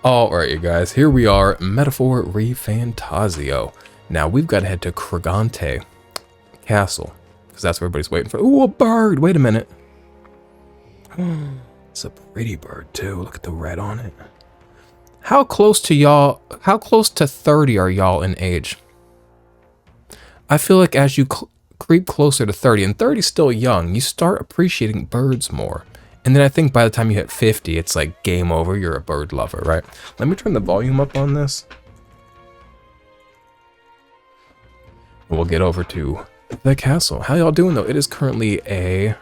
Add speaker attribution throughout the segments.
Speaker 1: Alright, you guys, here we are, Metaphor ReFantazio. Now, we've got to head to Kragante Castle, because that's what everybody's waiting for. Ooh, a bird! Wait a minute. It's a pretty bird, too. Look at the red on it. How close to 30 are y'all in age? I feel like as you creep closer to 30, and 30 is still young, you start appreciating birds more. And then I think by the time you hit 50, it's like game over, you're a bird lover, right? Let me turn the volume up on this. We'll get over to the castle. How y'all doing though? It is currently a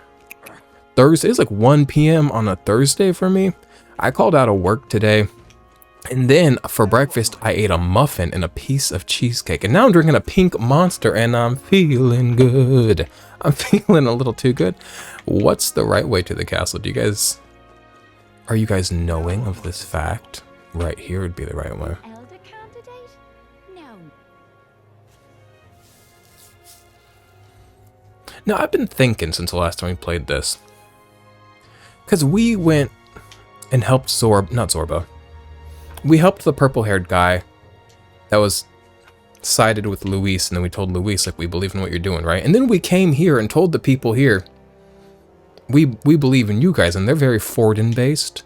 Speaker 1: Thursday. It's like 1 p.m. on a Thursday for me. I called out of work today. And then for breakfast, I ate a muffin and a piece of cheesecake. And now I'm drinking a pink Monster and I'm feeling good. I'm feeling a little too good. What's the right way to the castle? Are you guys knowing of this fact? Right here would be the right way.
Speaker 2: Elder candidate? No.
Speaker 1: Now, I've been thinking since the last time we played this. Because we went and helped not Zorba. We helped the purple-haired guy that was sided with Luis, and then we told Luis, like, we believe in what you're doing, right? And then we came here and told the people here, we believe in you guys, and they're very Forden-based.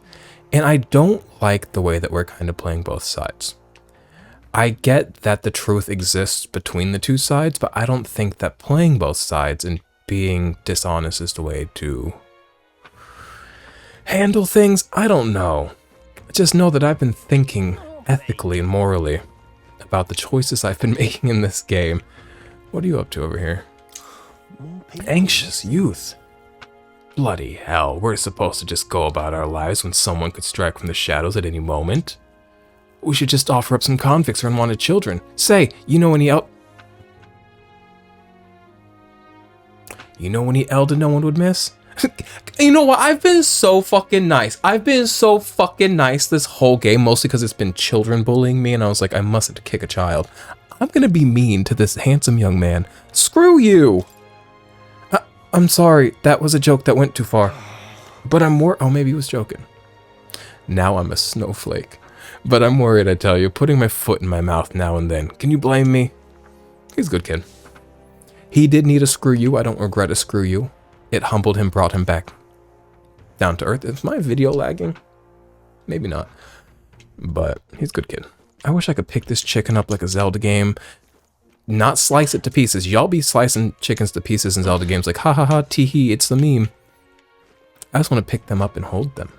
Speaker 1: And I don't like the way that we're kind of playing both sides. I get that the truth exists between the two sides, but I don't think that playing both sides and being dishonest is the way to handle things. I don't know. Just know that I've been thinking ethically and morally about the choices I've been making in this game. What are you up to over here? Anxious youth. Bloody hell, we're supposed to just go about our lives when someone could strike from the shadows at any moment. We should just offer up some convicts or unwanted children. Say, you know any elder no one would miss? You know what? I've been so fucking nice. I've been so fucking nice this whole game, mostly because it's been children bullying me, and I was like, I mustn't kick a child. I'm gonna be mean to this handsome young man. Screw you! I'm sorry, that was a joke that went too far. But I'm more. Oh, maybe he was joking. Now I'm a snowflake. But I'm worried, I tell you, putting my foot in my mouth now and then. Can you blame me? He's a good kid. He did need a screw you. I don't regret a screw you. It humbled him, brought him back down to earth. Is my video lagging? Maybe not. But he's a good kid. I wish I could pick this chicken up like a Zelda game. Not slice it to pieces. Y'all be slicing chickens to pieces in Zelda games like, ha ha ha, tee hee, it's the meme. I just want to pick them up and hold them.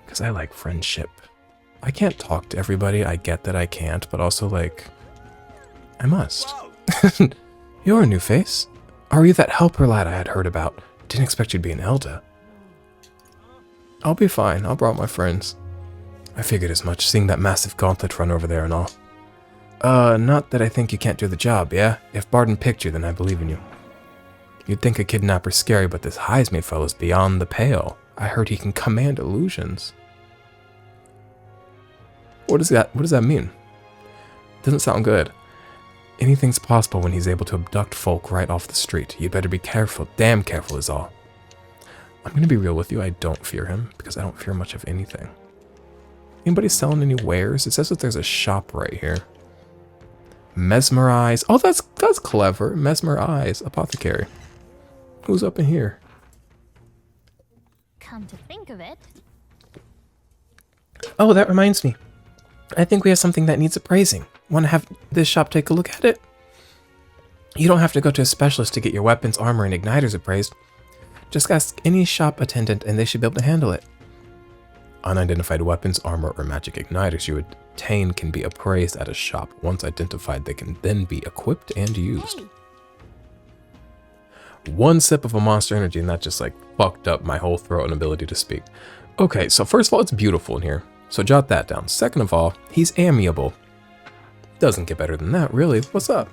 Speaker 1: Because I like friendship. I can't talk to everybody. I get that I can't, but also, like, I must. You're a new face. Are you that helper lad I had heard about? Didn't expect you'd be an elder. I'll be fine. I'll brought my friends. I figured as much, seeing that massive gauntlet run over there and all. Not that I think you can't do the job, yeah? If Barden picked you, then I believe in you. You'd think a kidnapper's scary, but this Highsmith fellow's beyond the pale. I heard he can command illusions. What does that mean? Doesn't sound good. Anything's possible when he's able to abduct folk right off the street. You'd better be careful. Damn careful is all. I'm gonna be real with you. I don't fear him, because I don't fear much of anything. Anybody selling any wares? It says that there's a shop right here. Mesmerize. Oh, that's clever. Mesmerize. Apothecary. Who's up in here?
Speaker 2: Come to think of it.
Speaker 1: Oh, that reminds me. I think we have something that needs appraising. Want to have this shop take a look at it? You don't have to go to a specialist to get your weapons, armor, and igniters appraised. Just ask any shop attendant and they should be able to handle it. Unidentified weapons, armor, or magic igniters you obtain can be appraised at a shop. Once identified, they can then be equipped and used. Hey. One sip of a Monster Energy and that just like fucked up my whole throat and ability to speak. Okay, so first of all, it's beautiful in here. So jot that down. Second of all, he's amiable. Doesn't get better than that, really. What's up?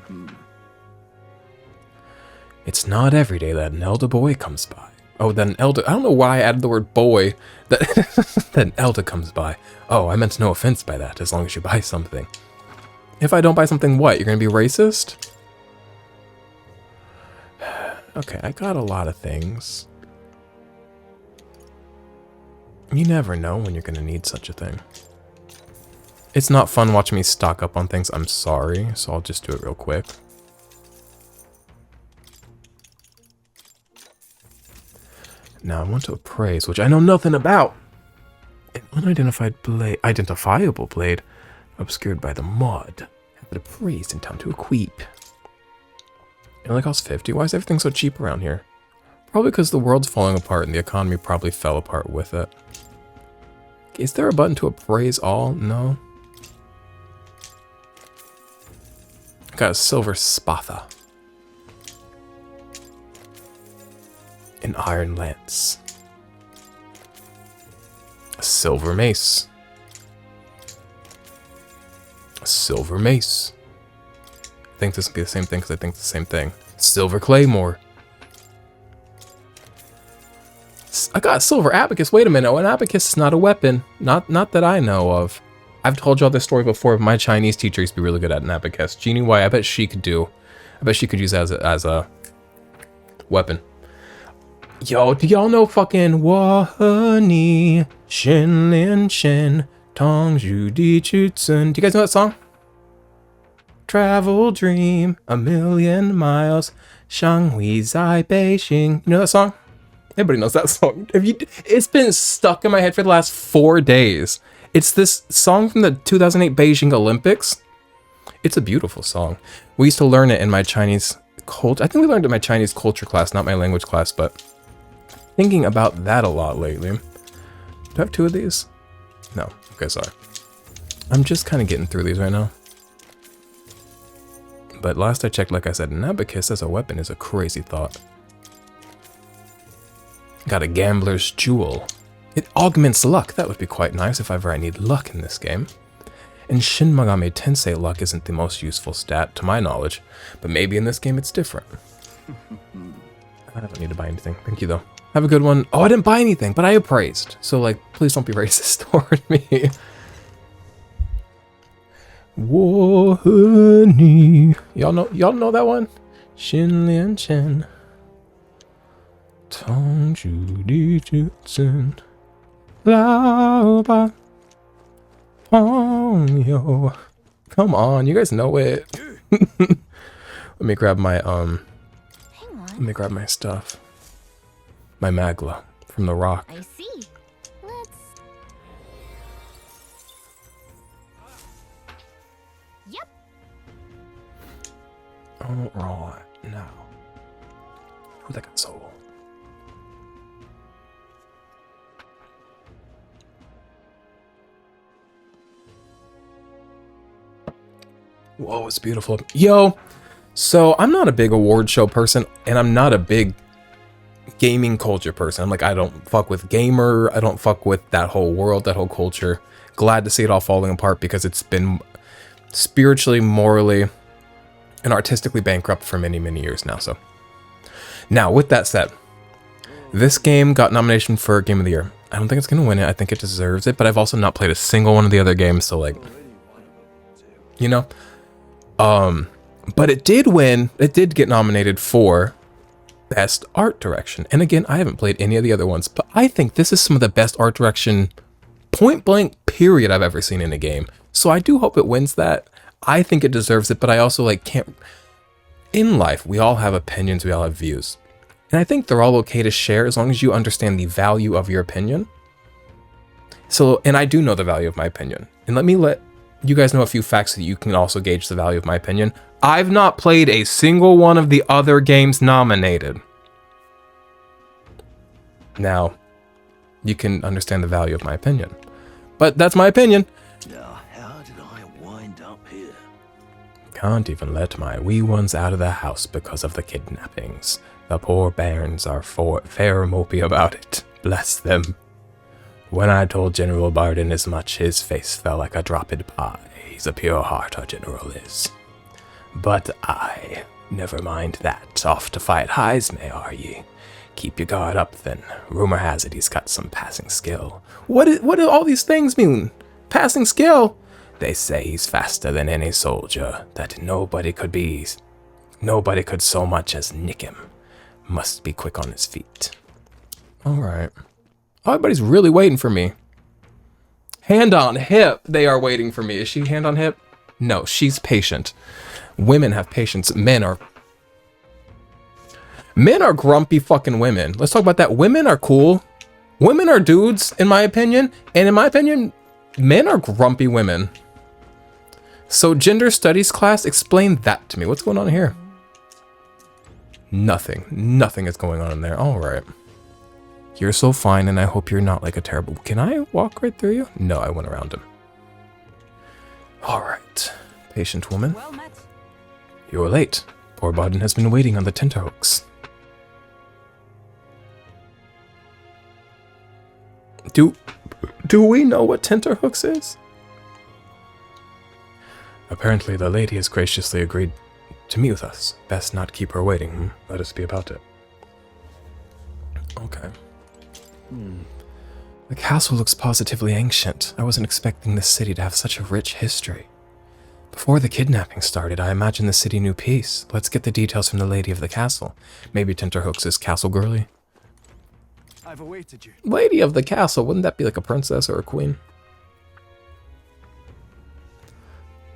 Speaker 1: It's not every day that an elder boy comes by. Oh, that an elder... I don't know why I added the word boy. That an elder comes by. Oh, I meant no offense by that, as long as you buy something. If I don't buy something, what? You're going to be racist? Okay, I got a lot of things. You never know when you're gonna need such a thing. It's not fun watching me stock up on things, I'm sorry, so I'll just do it real quick. Now I want to appraise, which I know nothing about. An unidentified blade, identifiable blade, obscured by the mud. Have it appraised in time to equip. It only costs 50. Why is everything so cheap around here? Probably because the world's falling apart and the economy probably fell apart with it. Is there a button to appraise all? No. Got a silver spatha. An iron lance. A silver mace. A silver mace. I think this will be the same thing because I think it's the same thing. Silver claymore. I got a silver abacus. Wait a minute. Oh, an abacus is not a weapon. Not that I know of. I've told y'all this story before. My Chinese teacher used to be really good at an abacus. Jeannie White, I bet she could do. I bet she could use it as a weapon. Yo, do y'all know fucking Wahani Shin Lin Shin Tong Ju Di Chu Tsun? Do you guys know that song? Travel dream a million miles, Shanghui Zai Beijing. You know that song? Everybody knows that song. It's been stuck in my head for the last 4 days. It's this song from the 2008 Beijing Olympics. It's a beautiful song. We used to learn it in my Chinese culture. I think we learned it in my Chinese culture class, not my language class, but thinking about that a lot lately. Do I have 2 of these? No. Okay, sorry. I'm just kind of getting through these right now. But last I checked, like I said, an abacus as a weapon is a crazy thought. Got a gambler's jewel. It augments luck. That would be quite nice if ever I need luck in this game. And Shin Megami Tensei luck isn't the most useful stat to my knowledge, but maybe in this game it's different. I don't need to buy anything. Thank you though. Have a good one. Oh, I didn't buy anything, but I appraised. So like, please don't be racist toward me. Whoa, y'all know that one? Shin Lian Chen. Tong Ju Di Ju Tsun. Lao Ba. Pong Yo. Come on, you guys know it. Let me grab my
Speaker 2: Hang on.
Speaker 1: let me grab my stuff. My magla from the rock.
Speaker 2: I see. Let's. Yep.
Speaker 1: Alright, now. Who that got soul? Whoa, it's beautiful. Yo, so I'm not a big award show person, and I'm not a big gaming culture person. I'm like, I don't fuck with gamer. I don't fuck with that whole world, that whole culture. Glad to see it all falling apart because it's been spiritually, morally, and artistically bankrupt for many, many years now. So now with that said, this game got nomination for Game of the Year. I don't think it's going to win it. I think it deserves it, but I've also not played a single one of the other games. So like, you know, but it did win. It did get nominated for Best Art Direction. And again, I haven't played any of the other ones, but I think this is some of the best art direction, point blank period, I've ever seen in a game. So I do hope it wins that. I think it deserves it, but I also like can't. In life, we all have opinions, we all have views. And I think they're all okay to share as long as you understand the value of your opinion. So, and I do know the value of my opinion. And let you guys know a few facts so that you can also gauge the value of my opinion. I've not played a single one of the other games nominated. Now, you can understand the value of my opinion. But that's my opinion.
Speaker 3: Now, how did I wind up here?
Speaker 1: Can't even let my wee ones out of the house because of the kidnappings. The poor bairns are fair mopey about it. Bless them. When I told General Barden as much, his face fell like a dropped pie. He's a pure heart, our general is. But I, never mind that. Off to fight Heisme, are ye? Keep your guard up, then. Rumor has it he's got some passing skill. What do all these things mean? Passing skill? They say he's faster than any soldier, that nobody could so much as nick him. Must be quick on his feet. Alright. Oh, everybody's really waiting for me. Hand on hip, they are waiting for me. Is she hand on hip? No, she's patient. Women have patience. Men are grumpy fucking women. Let's talk about that. Women are cool. Women are dudes, in my opinion. And in my opinion, men are grumpy women. So gender studies class, explain that to me. What's going on here? Nothing. Nothing is going on in there. All right. You're so fine, and I hope you're not like a terrible... Can I walk right through you? No, I went around him. All right. Patient woman.
Speaker 2: Well met.
Speaker 1: You're late. Poor Bodden has been waiting on the tenterhooks. Do we know what tenterhooks is? Apparently the lady has graciously agreed to meet with us. Best not keep her waiting. Let us be about it. Okay. The castle looks positively ancient. I wasn't expecting this city to have such a rich history. Before the kidnapping started, I imagined the city knew peace. Let's get the details from the lady of the castle. Maybe Tenterhooks is castle girly.
Speaker 4: I've awaited you.
Speaker 1: Lady of the castle, wouldn't that be like a princess or a queen?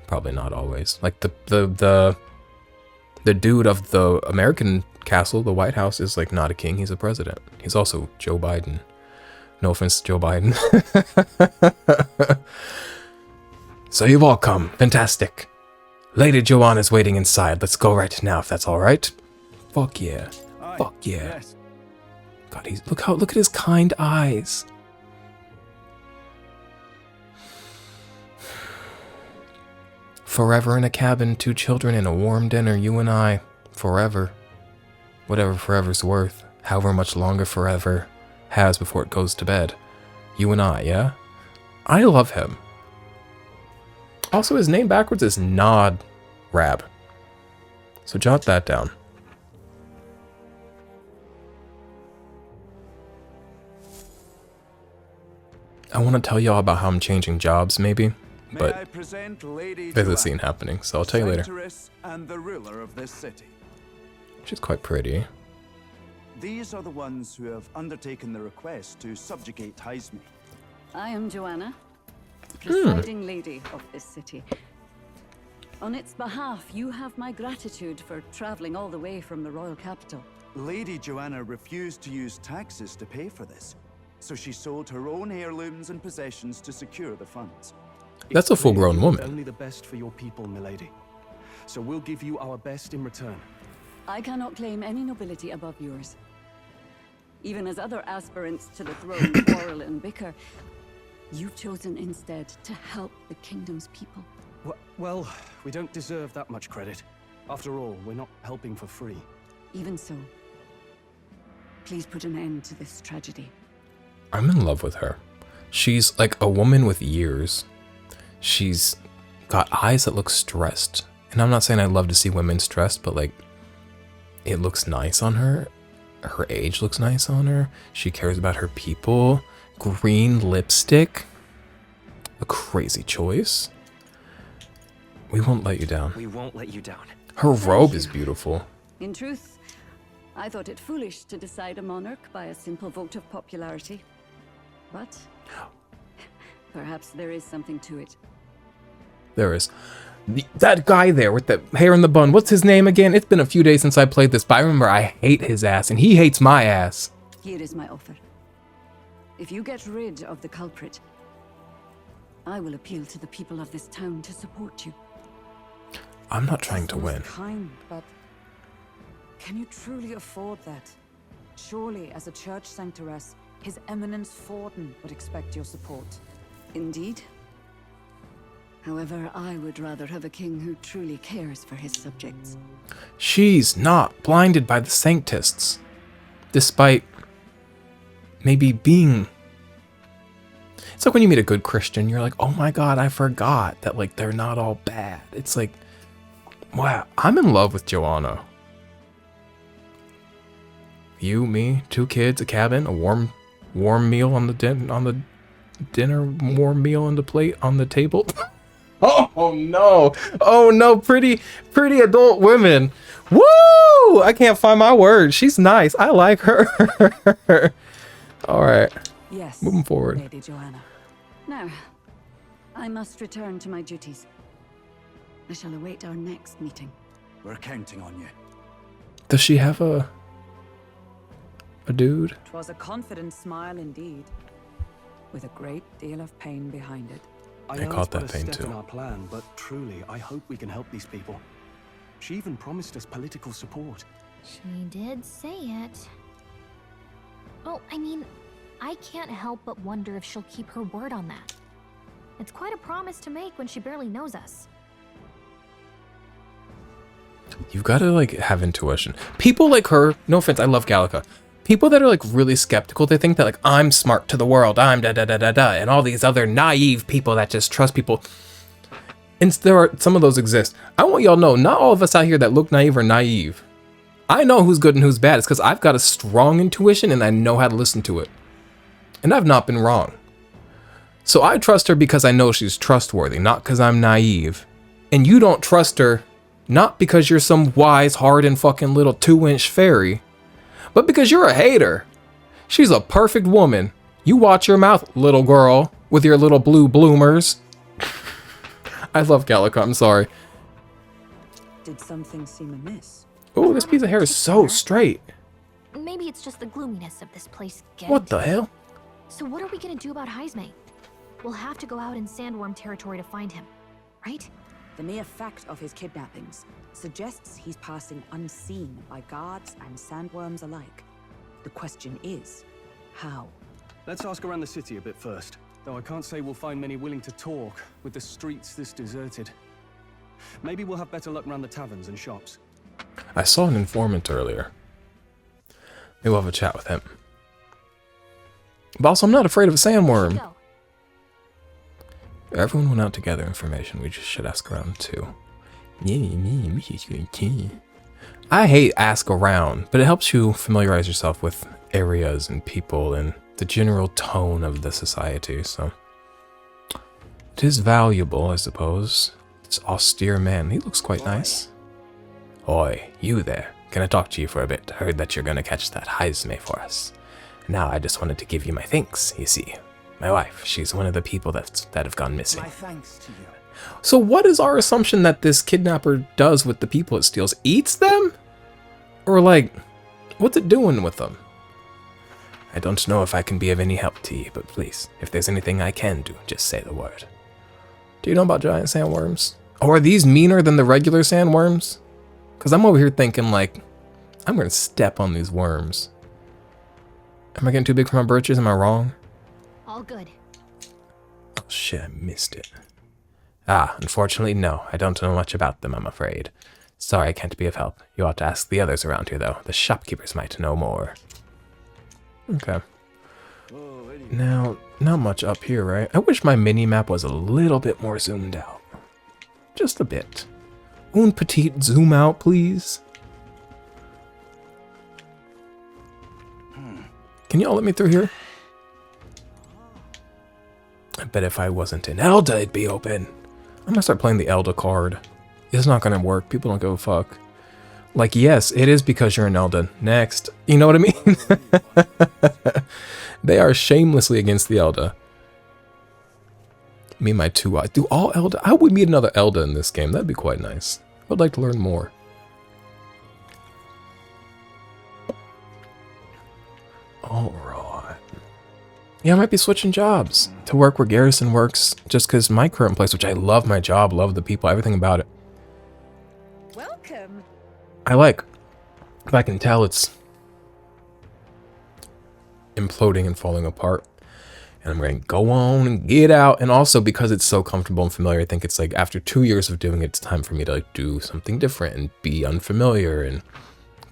Speaker 1: Probably not always. Like the dude of the American castle, the White House, is like not a king, he's a president. He's also Joe Biden. No offense to Joe Biden. So you've all come. Fantastic. Lady Joanna's waiting inside. Let's go right now if that's all right. Fuck yeah.
Speaker 4: Aye,
Speaker 1: Fuck yeah.
Speaker 4: Yes.
Speaker 1: God, look at his kind eyes. Forever in a cabin, 2 children and a warm dinner, you and I. Forever. Whatever forever's worth. However much longer forever has before it goes to bed. You and I, yeah? I love him. Also, his name backwards is Nod Rab. So jot that down. I want to tell y'all about how I'm changing jobs, maybe,
Speaker 4: May
Speaker 1: but
Speaker 4: I present Lady
Speaker 1: there's a
Speaker 4: Joanna,
Speaker 1: scene happening, so I'll tell you later.
Speaker 4: Sanctoress and the ruler of this city.
Speaker 1: She's quite pretty.
Speaker 4: These are the ones who have undertaken the request to subjugate Heisme.
Speaker 5: I am Joanna, presiding lady of this city. On its behalf, you have my gratitude for traveling all the way from the royal capital.
Speaker 4: Lady Joanna refused to use taxes to pay for this, so she sold her own heirlooms and possessions to secure the funds.
Speaker 1: That's a full-grown woman.
Speaker 6: Only the best for your people, milady. So we'll give you our best in return.
Speaker 5: I cannot claim any nobility above yours. Even as other aspirants to the throne quarrel and bicker, you've chosen instead to help the kingdom's people.
Speaker 6: Well, we don't deserve that much credit. After all, we're not helping for free.
Speaker 5: Even so, please put an end to this tragedy.
Speaker 1: I'm in love with her. She's like a woman with years. She's got eyes that look stressed. And I'm not saying I love to see women stressed, but like, it looks nice on her. Her age looks nice on her. She cares about her people. Green lipstick. A crazy choice. We won't let you down.
Speaker 7: We won't let you down.
Speaker 1: Her robe is beautiful.
Speaker 5: In truth, I thought it foolish to decide a monarch by a simple vote of popularity. But perhaps there is something to it.
Speaker 1: There is. That guy there with the hair in the bun, what's his name again? It's been a few days since I played this, but I remember I hate his ass, and he hates my ass.
Speaker 5: Here is my offer. If you get rid of the culprit, I will appeal to the people of this town to support you.
Speaker 1: I'm not trying to win.
Speaker 8: Kind, but can you truly afford that? Surely, as a church sanctoress, His Eminence Forden would expect your support.
Speaker 5: Indeed. However, I would rather have a king who truly cares for his subjects.
Speaker 1: She's not blinded by the sanctists, despite maybe being... It's like when you meet a good Christian, you're like, oh my God, I forgot that like they're not all bad. It's like, wow, I'm in love with Joanna. You, me, 2 kids, a cabin, a warm meal on the dinner, warm meal on the plate, on the table. Oh no, pretty adult women. Woo! I can't find my words. She's nice. I like her. All right.
Speaker 5: Yes,
Speaker 1: moving forward.
Speaker 5: Lady Joanna. Now, I must return to my duties. I shall await our next meeting.
Speaker 4: We're counting on you.
Speaker 1: Does she have a dude?
Speaker 8: 'Twas a confident smile indeed, with a great deal of pain behind it.
Speaker 6: I
Speaker 1: I
Speaker 6: know
Speaker 1: caught
Speaker 6: it's but
Speaker 1: that
Speaker 6: a
Speaker 1: pain
Speaker 6: step in
Speaker 1: too.
Speaker 6: our plan, but truly, I hope we can help these people. She even promised us political support.
Speaker 2: She did say it. Well, I mean, I can't help but wonder if she'll keep her word on that. It's quite a promise to make when she barely knows us.
Speaker 1: You've got to like have intuition. People like her, no offense, I love Gallica. People that are like really skeptical, they think that like I'm smart to the world, I'm da da da da da, and all these other naive people that just trust people. And there are some of those exist. I want y'all to know, not all of us out here that look naive are naive. I know who's good and who's bad. It's because I've got a strong intuition and I know how to listen to it. And I've not been wrong. So I trust her because I know she's trustworthy, not because I'm naive. And you don't trust her not because you're some wise, hardened fucking little 2-inch fairy, but because you're a hater. She's a perfect woman. You watch your mouth, little girl, with your little blue bloomers. I love Gallica, I'm sorry.
Speaker 8: Did something seem amiss?
Speaker 1: Oh, this piece of hair is so straight.
Speaker 2: Maybe it's just the gloominess of this place again.
Speaker 1: What the hell?
Speaker 2: So what are we gonna do about Heisme? We'll have to go out in Sandworm territory to find him, right?
Speaker 8: The mere fact of his kidnappings suggests he's passing unseen by guards and sandworms alike. The question is, how?
Speaker 6: Let's ask around the city a bit first. Though I can't say we'll find many willing to talk with the streets this deserted. Maybe we'll have better luck around the taverns and shops.
Speaker 1: I saw an informant earlier. Maybe we'll have a chat with him. But also, I'm not afraid of a sandworm.
Speaker 2: Go.
Speaker 1: Everyone went out to gather information. We just should ask around too. I hate ask around, but it helps you familiarize yourself with areas and people and the general tone of the society, so it is valuable, I suppose. It's austere man. He looks quite nice. Oi, you there. Can I talk to you for a bit? I heard that you're gonna catch that Heisme for us. Now I just wanted to give you my thanks, you see. My wife, she's one of the people that have gone missing.
Speaker 3: My thanks to you.
Speaker 1: So what is our assumption that this kidnapper does with the people it steals? Eats them? Or like, what's it doing with them? I don't know if I can be of any help to you, but please, if there's anything I can do, just say the word. Do you know about giant sandworms? Or are these meaner than the regular sandworms? Because I'm over here thinking like, I'm going to step on these worms. Am I getting too big for my britches? Am I wrong?
Speaker 2: All good.
Speaker 1: Oh shit, I missed it. Ah, unfortunately, no. I don't know much about them, I'm afraid. Sorry, I can't be of help. You ought to ask the others around here, though. The shopkeepers might know more. Okay. Now, not much up here, right? I wish my mini-map was a little bit more zoomed out. Just a bit. Un petit zoom out, please. Can y'all let me through here? I bet if I wasn't in Elda, it'd be open. I'm gonna start playing the Elda card. It's not gonna work. People don't give a fuck. Like, yes, it is because you're in Elda. Next. You know what I mean? They are shamelessly against the Elda. Me and my 2 eyes. Do all Elda? I would meet another Elda in this game. That'd be quite nice. I would like to learn more. Alright. Yeah, I might be switching jobs to work where Garrison works, just because my current place, which I love my job, love the people, everything about it.
Speaker 8: Welcome.
Speaker 1: I like, if I can tell, it's imploding and falling apart. And I'm going to go on and get out. And also because it's so comfortable and familiar, I think it's like after 2 years of doing it, it's time for me to like do something different and be unfamiliar and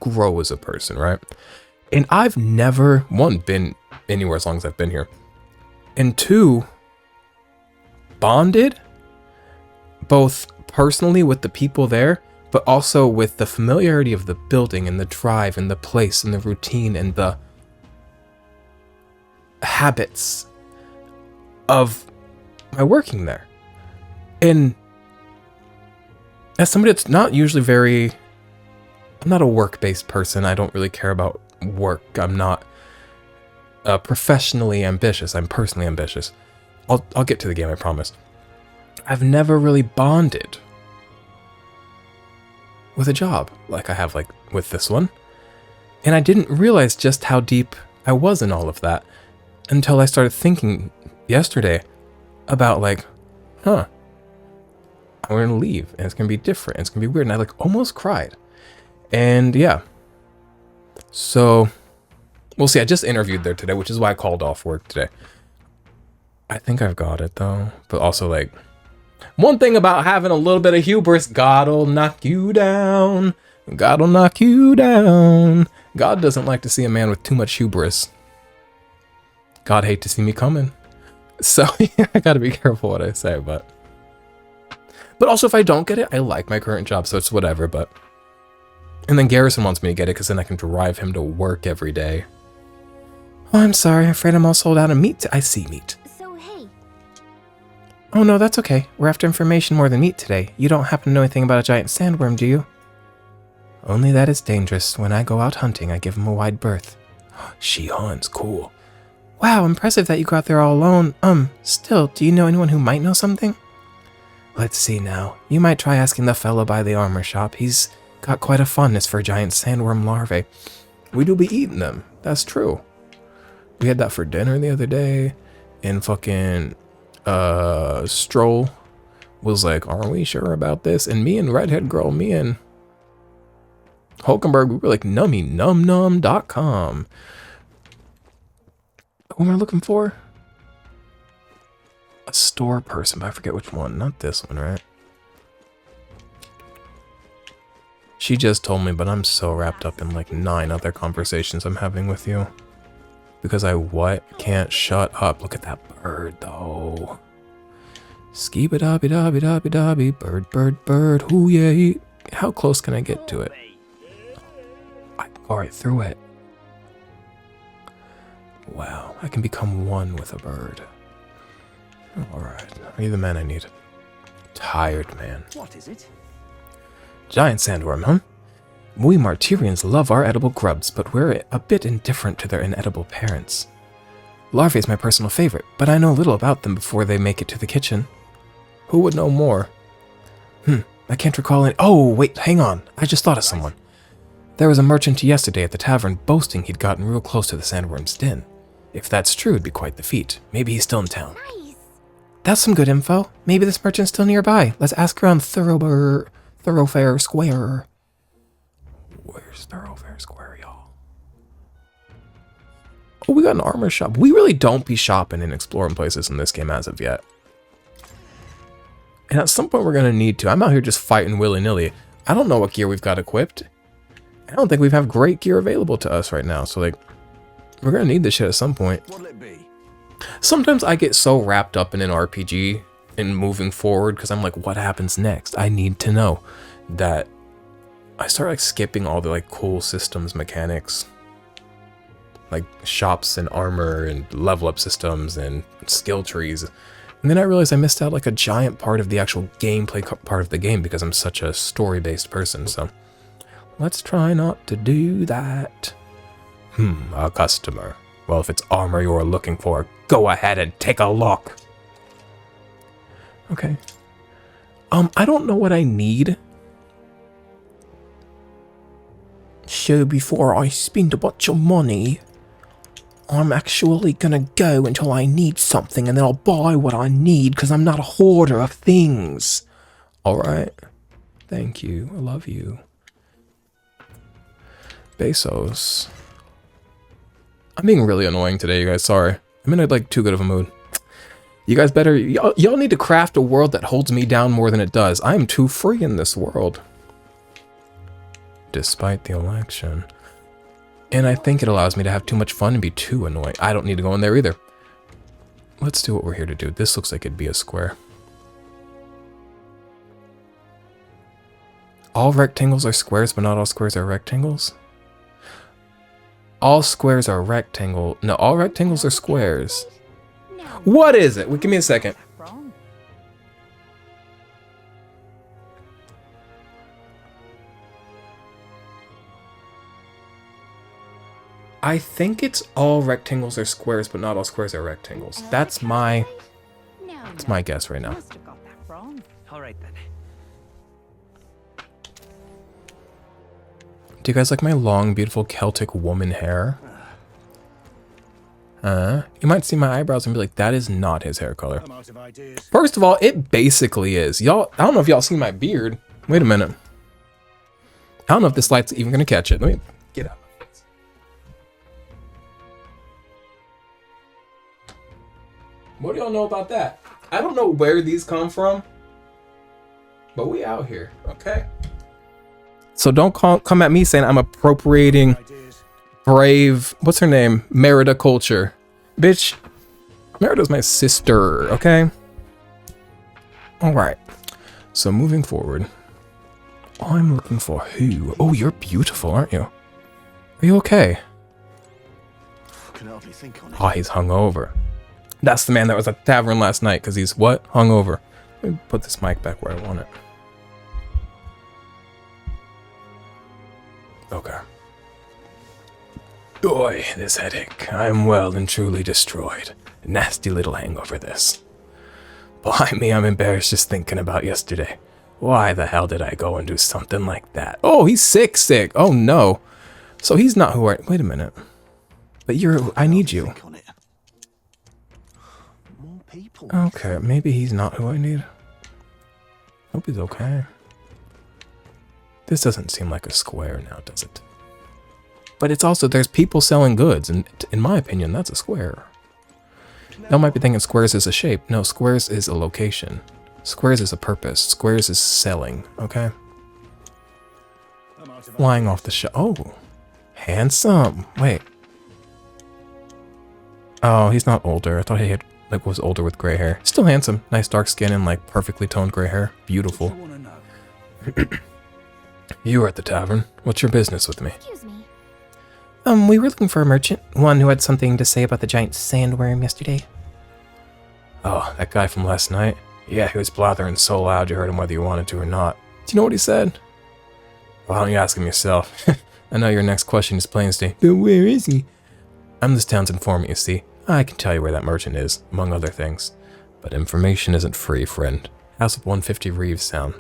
Speaker 1: grow as a person, right? And I've never, one, been anywhere as long as I've been here. And 2, bonded both personally with the people there, but also with the familiarity of the building and the drive and the place and the routine and the habits of my working there. And as somebody that's not usually very, I'm not a work-based person. I don't really care about work. I'm not professionally ambitious. I'm personally ambitious. I'll get to the game, I promise. I've never really bonded with a job like I have like with this one. And I didn't realize just how deep I was in all of that until I started thinking yesterday about like, I'm going to leave and it's going to be different. And it's going to be weird. And I like almost cried. And yeah. So we'll see. I just interviewed there today, which is why I called off work today. I think I've got it though. But also like, one thing about having a little bit of hubris, God'll knock you down. God'll knock you down. God doesn't like to see a man with too much hubris. God hate to see me coming. So yeah, I gotta be careful what I say, but also if I don't get it, I like my current job, so it's whatever, but. And then Garrison wants me to get it because then I can drive him to work every day. Oh, I'm sorry, I'm afraid I'm all sold out of meat. I see meat.
Speaker 2: So, hey.
Speaker 1: Oh no, that's okay. We're after information more than meat today. You don't happen to know anything about a giant sandworm, do you? Only that it's dangerous. When I go out hunting, I give him a wide berth. She hunts, cool. Wow, impressive that you go out there all alone. Still, do you know anyone who might know something? Let's see now. You might try asking the fellow by the armor shop. He's got quite a fondness for giant sandworm larvae. We do be eating them. That's true. We had that for dinner the other day. And fucking Stroll was like, are we sure about this? And me and Redhead Girl, me and Hulkenberg, we were like nummynumnum.com. Who am I looking for? A store person, but I forget which one. Not this one, right? She just told me, but I'm so wrapped up in like 9 other conversations I'm having with you. Because I can't shut up. Look at that bird though. Skeeba-dobby-dobby-dobby-dobby, bird, bird, bird, hoo yay. How close can I get to it? I can go right through it. Wow, I can become one with a bird. Alright, are you the man I need? Tired man.
Speaker 3: What is it?
Speaker 1: Giant sandworm, huh? We Martyrians love our edible grubs, but we're a bit indifferent to their inedible parents. Larvae is my personal favorite, but I know little about them before they make it to the kitchen. Who would know more? I can't recall any— Oh, wait, hang on. I just thought of someone. There was a merchant yesterday at the tavern boasting he'd gotten real close to the sandworm's den. If that's true, it'd be quite the feat. Maybe he's still in town.
Speaker 2: Nice.
Speaker 1: That's some good info. Maybe this merchant's still nearby. Let's ask around Thoroughfare Square. Where's Thoroughfare Square, y'all? Oh, we got an armor shop. We really don't be shopping and exploring places in this game as of yet. And at some point we're going to need to. I'm out here just fighting willy-nilly. I don't know what gear we've got equipped. I don't think we have great gear available to us right now. So, like, we're going to need this shit at some point.
Speaker 3: What'll it be?
Speaker 1: Sometimes I get so wrapped up in an RPG and moving forward because I'm like, what happens next? I need to know that I start like skipping all the like cool systems mechanics, like shops and armor and level up systems and skill trees. And then I realized I missed out like a giant part of the actual gameplay part of the game because I'm such a story-based person. So let's try not to do that. A customer. Well, if it's armor you're looking for, go ahead and take a look. Okay. I don't know what I need. So before I spend a bunch of money, I'm actually gonna go until I need something and then I'll buy what I need because I'm not a hoarder of things. Alright. Thank you. I love you. Bezos. I'm being really annoying today, you guys. Sorry. I'm in like too good of a mood. You guys better... Y'all need to craft a world that holds me down more than it does. I am too free in this world. Despite the election. And I think it allows me to have too much fun and be too annoying. I don't need to go in there either. Let's do what we're here to do. This looks like it'd be a square. All rectangles are squares, but not all squares are rectangles? All squares are rectangle. No, all rectangles are squares. What is it? Well, give me a second.
Speaker 8: Wrong.
Speaker 1: I think it's all rectangles are squares, but not all squares are rectangles. That's my guess right now.
Speaker 8: Must have got that wrong.
Speaker 6: All right then.
Speaker 1: Do you guys like my long, beautiful Celtic woman hair? You might see my eyebrows and be like, that is not his hair color.
Speaker 3: I'm out of ideas.
Speaker 1: First of all, it basically is. Y'all, I don't know if y'all see my beard. Wait a minute. I don't know if this light's even gonna catch it. Let me get out. What do y'all know about that? I don't know where these come from, but we out here, okay? So don't come at me saying I'm appropriating Brave, what's her name? Merida culture. Bitch, Merida's my sister, okay? Alright. So moving forward. I'm looking for who? Oh, you're beautiful, aren't you? Are you okay?
Speaker 3: Can hardly think on it.
Speaker 1: Oh, he's hungover. That's the man that was at the tavern last night, because he's what? Hungover. Let me put this mic back where I want it. Okay. Boy, this headache. I'm well and truly destroyed. Nasty little hangover, this. Behind me, I'm embarrassed just thinking about yesterday. Why the hell did I go and do something like that? Oh, he's sick. Oh, no. So he's not who I... Wait a minute. But you're... I need you.
Speaker 3: Think on it. More people.
Speaker 1: Okay, maybe he's not who I need. Hope he's okay. This doesn't seem like a square now, does it? But it's also, there's people selling goods, and in my opinion, that's a square. Y'all might be thinking squares is a shape. No, squares is a location. Squares is a purpose. Squares is selling, okay? Flying off the shot. Oh, handsome. Wait. Oh, he's not older. I thought he had, like, was older with gray hair. Still handsome. Nice dark skin and, like, perfectly toned gray hair. Beautiful. You are at the tavern. What's your business with me?
Speaker 2: Excuse me.
Speaker 7: We were looking for a merchant. One who had something to say about the giant sandworm yesterday.
Speaker 1: Oh, that guy from last night? Yeah, he was blathering so loud you heard him whether you wanted to or not. Do you know what he said? Well, why don't you ask him yourself? I know your next question is plain as day. But where is he? I'm this town's informant, you see. I can tell you where that merchant is, among other things. But information isn't free, friend. How's with 150 Reeves sound?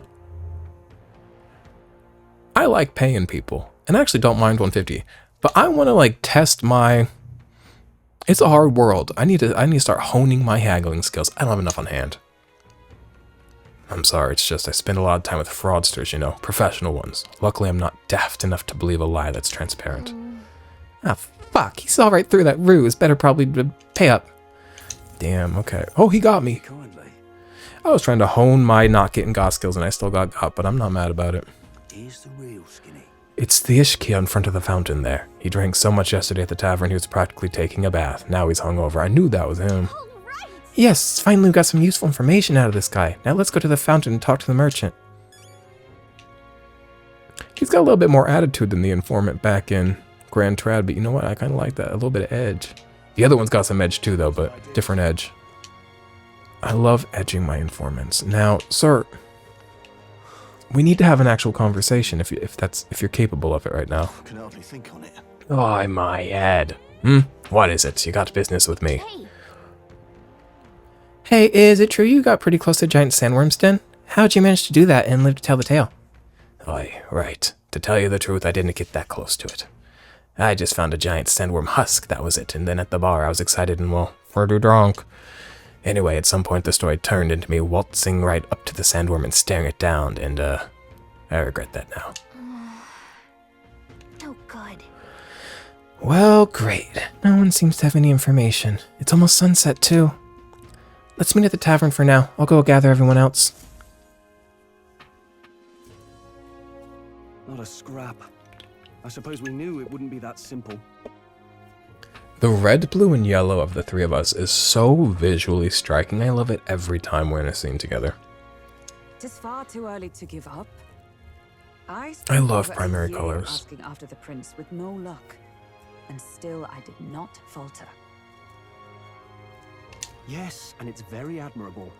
Speaker 1: I like paying people, and I actually don't mind 150. But I want to like test my... It's a hard world. I need to start honing my haggling skills. I don't have enough on hand. I'm sorry, it's just I spend a lot of time with fraudsters, you know, professional ones. Luckily, I'm not daft enough to believe a lie that's transparent.
Speaker 7: Ah, fuck. He saw right through that ruse. Better probably pay up.
Speaker 1: Damn, okay. Oh, he got me.
Speaker 3: Kindly.
Speaker 1: I was trying to hone my not getting got skills, and I still got, but I'm not mad about it.
Speaker 3: Here's the real skinny.
Speaker 1: It's the Ishki in front of the fountain there. He drank so much yesterday at the tavern he was practically taking a bath. Now he's hungover. I knew that was him.
Speaker 7: Yes, finally we got some useful information out of this guy. Now let's go to the fountain and talk to the merchant.
Speaker 1: He's got a little bit more attitude than the informant back in Grand Trad, but you know what? I kind of like that. A little bit of edge. The other one's got some edge too, though, but different edge. I love edging my informants. Now, sir, we need to have an actual conversation if you're capable of it right now.
Speaker 3: Can hardly think on it.
Speaker 1: Oh, my head. What is it? You got business with me.
Speaker 2: Hey,
Speaker 7: Hey, is it true you got pretty close to giant sandworm's den? How'd you manage to do that and live to tell the tale?
Speaker 1: Aye, right. To tell you the truth, I didn't get that close to it. I just found a giant sandworm husk, that was it, and then at the bar I was excited and, well, pretty drunk. Anyway, at some point the story turned into me waltzing right up to the sandworm and staring it down, and, I regret that now.
Speaker 2: no good.
Speaker 7: Well, great. No one seems to have any information. It's almost sunset, too. Let's meet at the tavern for now. I'll go gather everyone else.
Speaker 6: Not a scrap. I suppose we knew it wouldn't be that simple.
Speaker 1: The red, blue, and yellow of the three of us is so visually striking. I love it every time we're in a scene together.
Speaker 8: Tis far too early to give up.
Speaker 1: I
Speaker 8: spent
Speaker 1: love
Speaker 8: over a
Speaker 1: primary
Speaker 8: year
Speaker 1: colors.
Speaker 8: asking after the prince with no luck, and still I did not falter.
Speaker 6: Yes, and it's very admirable.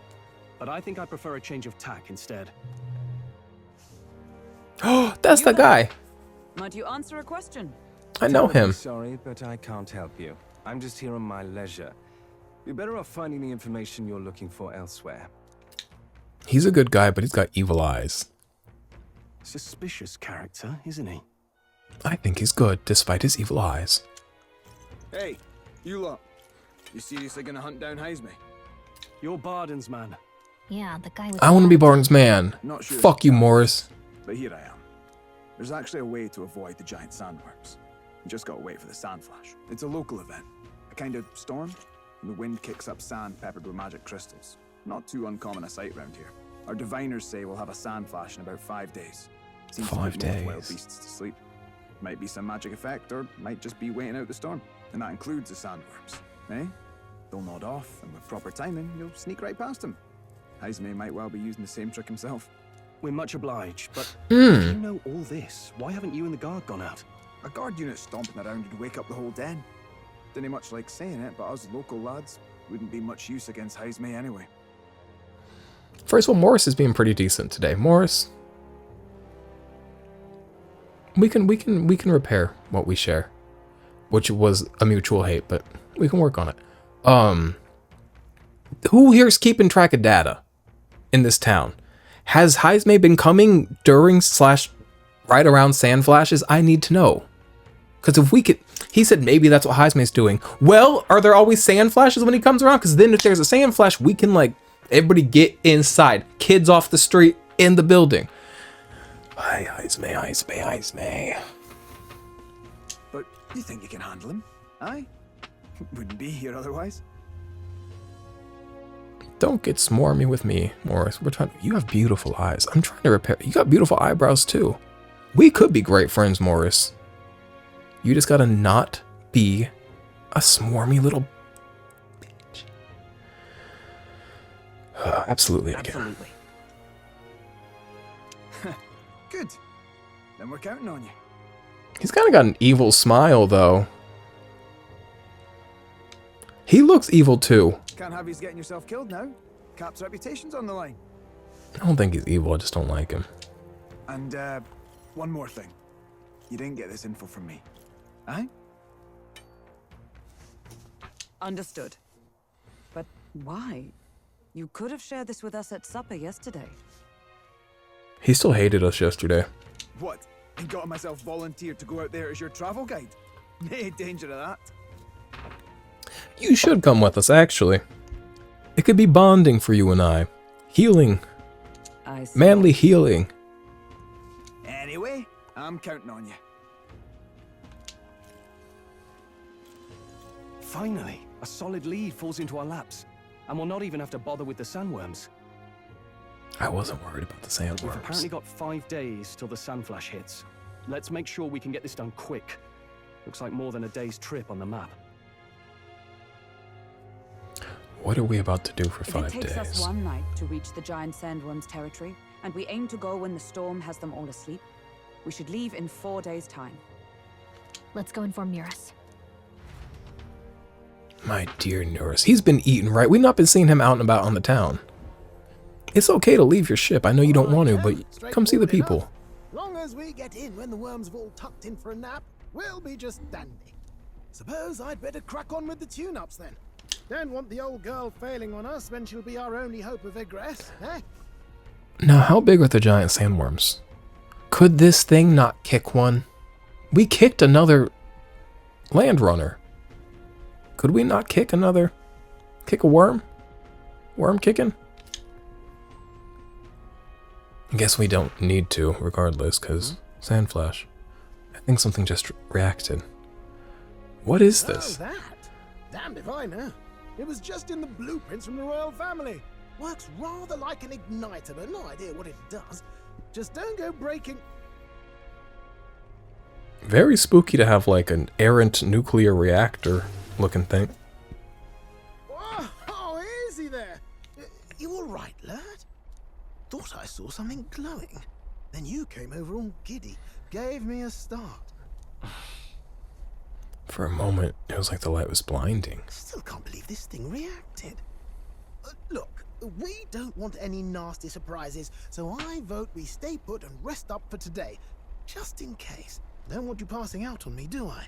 Speaker 6: But I think I prefer a change of tack instead.
Speaker 1: Oh, that's the guy.
Speaker 8: Might you answer a question?
Speaker 1: I know
Speaker 9: Terribly
Speaker 1: him.
Speaker 9: Sorry, but I can't help you. I'm just here on my leisure. You're better off finding the information you're looking for elsewhere.
Speaker 1: He's a good guy, but he's got evil eyes.
Speaker 6: Suspicious character, isn't he?
Speaker 1: I think he's good, despite his evil eyes.
Speaker 10: Hey, you lot. You seriously gonna hunt down Heisme?
Speaker 6: You're Barden's man.
Speaker 2: Yeah, the guy with
Speaker 1: I want to be Barton's man.
Speaker 10: Not sure.
Speaker 1: Fuck you, Morris.
Speaker 10: But here I am. There's actually a way to avoid the giant sandworms. You just gotta wait for the sand flash. It's a local event. A kind of storm. And the wind kicks up sand peppered with magic crystals. Not too uncommon a sight round here. Our diviners say we'll have a sand flash in about 5 days. Seems to
Speaker 1: 5
Speaker 10: put most
Speaker 1: days.
Speaker 10: wild beasts to sleep. Might be some magic effect, or might just be waiting out the storm. And that includes the sandworms. Eh? They'll nod off, and with proper timing, you'll sneak right past them. Heisme might well be using the same trick himself.
Speaker 6: We're much obliged, but if you know all this, why haven't you and the guard gone out?
Speaker 10: A guard unit stomping around would wake up the whole den. Didn't much like saying it, but us local lads wouldn't be much use against Heisme anyway.
Speaker 1: First of all, Morris is being pretty decent today. Morris, we can repair what we share, which was a mutual hate, but we can work on it. Who here's keeping track of data in this town? Has Heisme been coming during / right around sand flashes? I need to know. Because if we could, he said maybe that's what Heisme's doing. Well, are there always sand flashes when he comes around? Because then if there's a sand flash, we can like, everybody get inside. Kids off the street, in the building. Hi, Heisme.
Speaker 10: But you think you can handle him? Aye? Wouldn't be here otherwise.
Speaker 1: Don't get smarmy with me, Morris. You have beautiful eyes. I'm trying to repair. You got beautiful eyebrows too. We could be great friends, Morris. You just gotta not be a smarmy little bitch. Absolutely, I can.
Speaker 10: Absolutely. Good. Then we're counting on you.
Speaker 1: He's kind of got an evil smile, though. He looks evil too.
Speaker 10: Can't have you getting yourself killed now. Cap's reputation's on the line.
Speaker 1: I don't think he's evil. I just don't like him.
Speaker 10: And one more thing. You didn't get this info from me. Aye?
Speaker 5: Understood. But why? You could have shared this with us at supper yesterday.
Speaker 1: He still hated us yesterday.
Speaker 10: What? And got myself volunteered to go out there as your travel guide? Nay danger of that.
Speaker 1: You should come with us, actually. It could be bonding for you and I. Healing.
Speaker 5: I see.
Speaker 1: Manly healing.
Speaker 10: Anyway, I'm counting on you.
Speaker 6: Finally, a solid lead falls into our laps, and we'll not even have to bother with the sandworms.
Speaker 1: I wasn't worried about the
Speaker 6: We've apparently
Speaker 1: sandworms.
Speaker 6: got 5 days till the sand flash hits. Let's make sure we can get this done quick. Looks like more than a day's trip on the map.
Speaker 1: What are we about to do for
Speaker 8: If
Speaker 1: 5
Speaker 8: it takes us
Speaker 1: days?
Speaker 8: one night to reach the giant sandworms' territory, and we aim to go when the storm has them all asleep, we should leave in 4 days' time.
Speaker 2: Let's go inform Muris.
Speaker 1: My dear Norris, he's been eaten, right? We've not been seeing him out and about on the town. It's okay to leave your ship. I know you don't want to, but come see the people.
Speaker 11: Long as we get in when the worms have all tucked in for a nap, we'll be just dandy. Suppose I'd better crack on with the tune-ups then. Don't want the old girl failing on us when she'll be our only hope of egress, eh?
Speaker 1: Now, how big are the giant sandworms? Could this thing not kick one? We kicked another land runner. Could we not kick another? Kick a worm? Worm kicking? I guess we don't need to, regardless, because sand flash. I think something just reacted. What is this?
Speaker 11: Oh, that? Damned if I know. It was just in the blueprints from the royal family. Works rather like an igniter, but no idea what it does. Just don't go breaking...
Speaker 1: Very spooky to have like an errant nuclear reactor looking thing.
Speaker 11: Oh, easy there. You all right, lad? Thought I saw something glowing. Then you came over all giddy, gave me a start.
Speaker 1: For a moment, it was like the light was blinding.
Speaker 11: Still can't believe this thing reacted. Look, we don't want any nasty surprises, so I vote we stay put and rest up for today, just in case. Don't want you passing out on me, do I?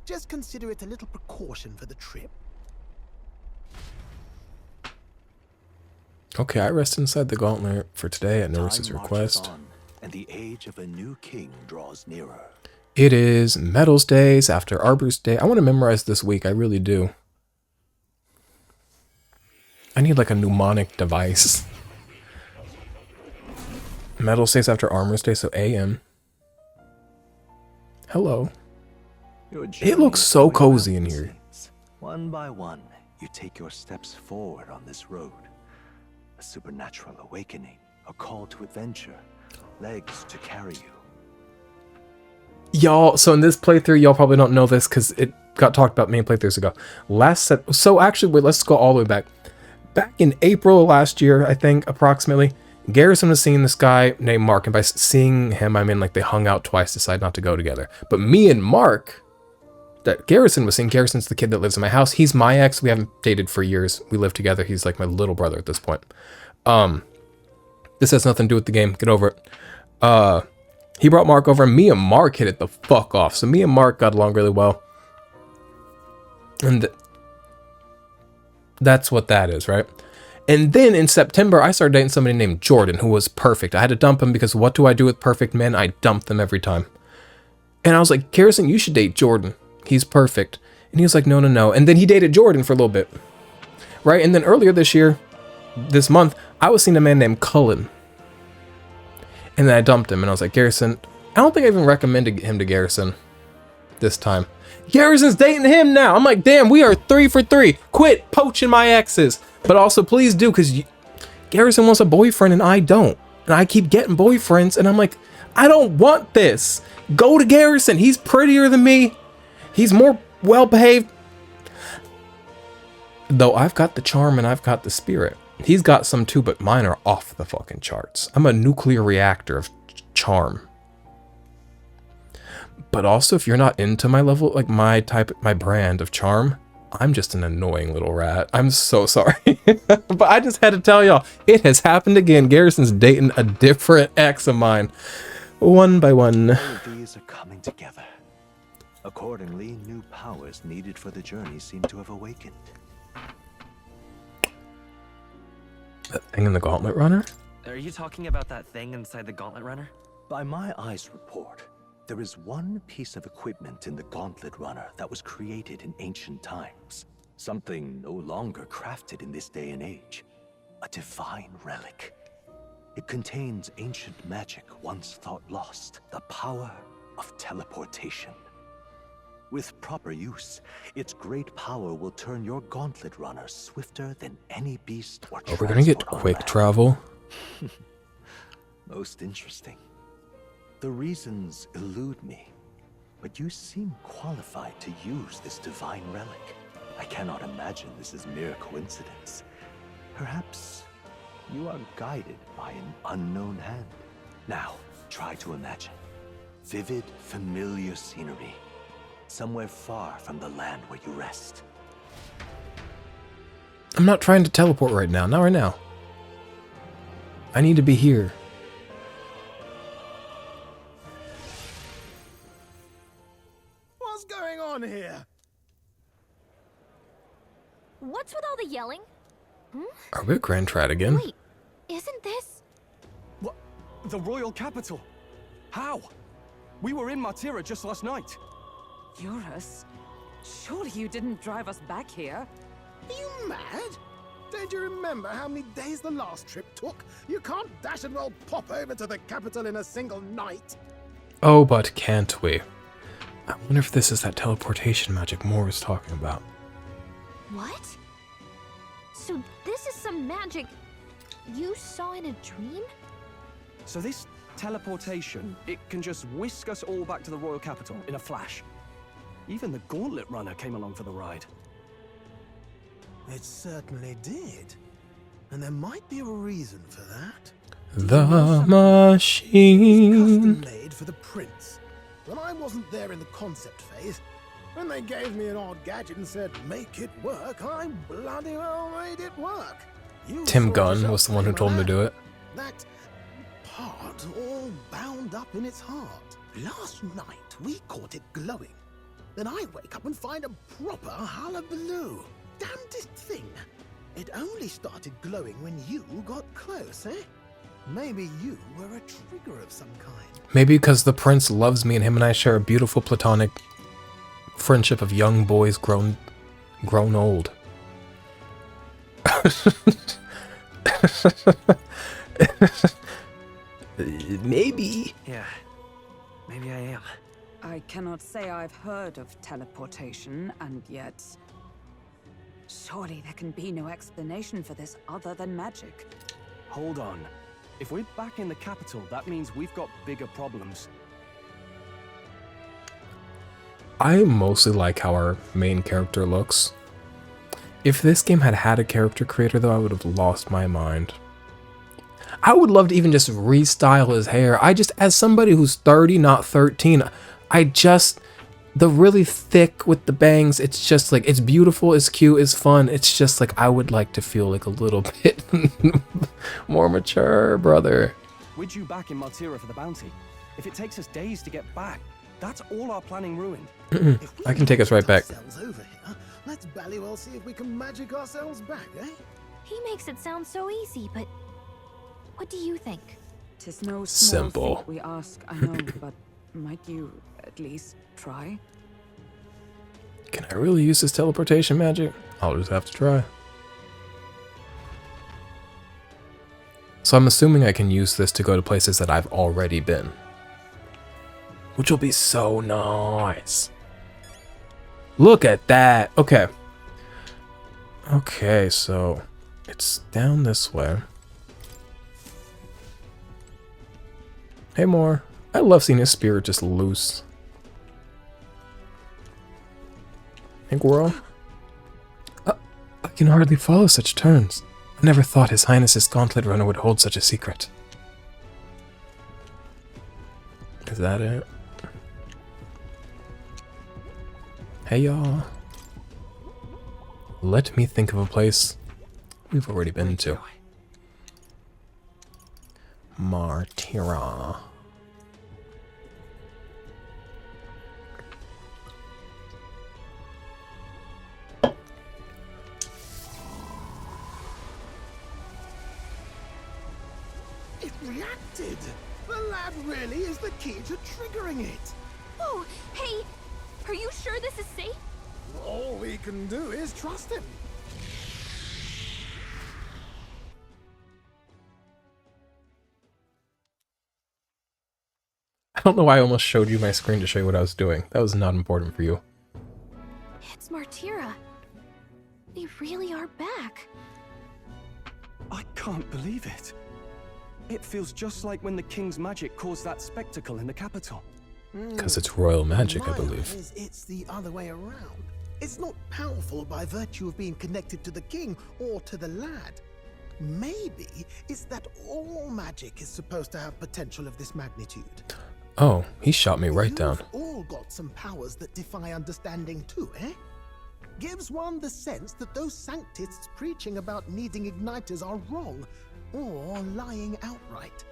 Speaker 11: Just consider it a little precaution for the trip.
Speaker 1: Okay, I rest inside the gauntlet for today at Norris's request.
Speaker 3: On, and the age of a new king draws nearer.
Speaker 1: It is Metals Days after Arbor's Day. I want to memorize this week. I really do. I need like a mnemonic device. Metals Days after Armor's Day, so AM. Hello. It looks so cozy in here.
Speaker 3: One by one, you take your steps forward on this road. A supernatural awakening, a call to adventure, legs to carry you.
Speaker 1: Y'all, so in this playthrough, y'all probably don't know this because it got talked about many playthroughs ago. So actually, wait, let's go all the way back. Back in April of last year, I think, approximately, Garrison was seeing this guy named Mark, and by seeing him, I mean like they hung out twice, decided not to go together. But me and Mark, that Garrison was seeing, Garrison's the kid that lives in my house. He's my ex. We haven't dated for years. We live together. He's like my little brother at this point. This has nothing to do with the game. Get over it. He brought Mark over, and me and Mark hit it the fuck off. So me and Mark got along really well. And that's what that is, right? And then in September, I started dating somebody named Jordan, who was perfect. I had to dump him because what do I do with perfect men? I dump them every time. And I was like, Garrison, you should date Jordan. He's perfect. And he was like, no, no, no. And then he dated Jordan for a little bit. Right? And then earlier this month, I was seeing a man named Cullen. And then I dumped him, and I was like, Garrison, I don't think I even recommended him to Garrison this time. Garrison's dating him now. I'm like, damn, we are 3 for 3. Quit poaching my exes. But also, please do, because Garrison wants a boyfriend, and I don't. And I keep getting boyfriends, and I'm like, I don't want this. Go to Garrison. He's prettier than me. He's more well-behaved. Though I've got the charm, and I've got the spirit. He's got some too, but mine are off the fucking charts. I'm a nuclear reactor of charm. But also, if you're not into my level, like my brand of charm, I'm just an annoying little rat. I'm so sorry. But I just had to tell y'all, it has happened again. Garrison's dating a different ex of mine. One by one.
Speaker 3: All of these are coming together. Accordingly, new powers needed for the journey seem to have awakened.
Speaker 1: That thing in the Gauntlet Runner?
Speaker 12: Are you talking about that thing inside the Gauntlet Runner?
Speaker 3: By my eyes report, there is one piece of equipment in the Gauntlet Runner that was created in ancient times. Something no longer crafted in this day and age. A divine relic. It contains ancient magic once thought lost. The power of teleportation. With proper use, its great power will turn your Gauntlet Runner swifter than any beast or
Speaker 1: Oh, we're gonna get quick travel.
Speaker 3: Most interesting. The reasons elude me, but you seem qualified to use this divine relic. I cannot imagine this is mere coincidence. Perhaps you are guided by an unknown hand. Now, try to imagine. Vivid, familiar scenery. Somewhere far from the land where you rest.
Speaker 1: I'm not trying to teleport right now. Not right now. I need to be here.
Speaker 11: What's going on here?
Speaker 2: What's with all the yelling?
Speaker 1: Are we at Grand Trad again?
Speaker 2: Wait, isn't this...
Speaker 6: What? The royal capital? How? We were in Martira just last night.
Speaker 5: Eurus, surely you didn't drive us back here?
Speaker 11: Are you mad? Don't you remember how many days the last trip took? You can't dash and roll pop over to the capital in a single night.
Speaker 1: Oh, but can't we? I wonder if this is that teleportation magic Moore was talking about.
Speaker 2: What? So this is some magic you saw in a dream?
Speaker 6: So this teleportation, it can just whisk us all back to the royal capital in a flash. Even the Gauntlet Runner came along for the ride.
Speaker 11: It certainly did. And there might be a reason for that.
Speaker 1: The machine.
Speaker 11: Custom made for the prince. When I wasn't there in the concept phase, when they gave me an odd gadget and said, make it work, I bloody well made it work.
Speaker 1: Tim Gunn was the one who told him to do it.
Speaker 11: That part all bound up in its heart. Last night, we caught it glowing. Then I wake up and find a proper hullabaloo. Damnedest thing. It only started glowing when you got close, eh? Maybe you were a trigger of some kind.
Speaker 1: Maybe because the prince loves me and him and I share a beautiful platonic friendship of young boys grown old. Maybe.
Speaker 12: Yeah, maybe I am.
Speaker 5: I cannot say I've heard of teleportation, and yet... surely there can be no explanation for this other than magic.
Speaker 6: Hold on. If we're back in the capital, that means we've got bigger problems.
Speaker 1: I mostly like how our main character looks. If this game had had a character creator, though, I would have lost my mind. I would love to even just restyle his hair. As somebody who's 30, not 13, the really thick with the bangs, it's just like, it's beautiful, it's cute, it's fun. It's just like, I would like to feel like a little bit more mature, brother.
Speaker 6: We're due back in Martira for the bounty. If it takes us days to get back, that's all our planning ruined.
Speaker 1: I can take us right back.
Speaker 11: Over here, let's ballywell see if we can magic ourselves back, eh?
Speaker 2: He makes it sound so easy, but what do you think?
Speaker 5: 'Tis no small
Speaker 1: Simple.
Speaker 5: thing we ask, I know, but might you at least try?
Speaker 1: Can I really use this teleportation magic? I'll just have to try. So I'm assuming I can use this to go to places that I've already been. Which will be so nice. Look at that. Okay. Okay, so it's down this way. Hey, Moore. I love seeing his spirit just loose. Hey, Gwirl. I can hardly follow such turns. I never thought His Highness's Gauntlet Runner would hold such a secret. Is that it? Hey, y'all. Let me think of a place we've already been to. Martira.
Speaker 11: It reacted! The lad really is the key to triggering it!
Speaker 2: Oh, hey! Are you sure this is safe?
Speaker 11: All we can do is trust him.
Speaker 1: I don't know why I almost showed you my screen to show you what I was doing. That was not important for you.
Speaker 2: It's Martira. They really are back.
Speaker 6: I can't believe it. It feels just like when the king's magic caused that spectacle in the capital.
Speaker 1: Because it's royal magic, I believe.
Speaker 11: It's the other way around. It's not powerful by virtue of being connected to the king or to the lad. Maybe it's that all magic is supposed to have potential of this magnitude.
Speaker 1: Oh, he shot me right down.
Speaker 11: You've all got some powers that defy understanding too, eh? Gives one the sense that those sanctists preaching about needing igniters are wrong or lying outright.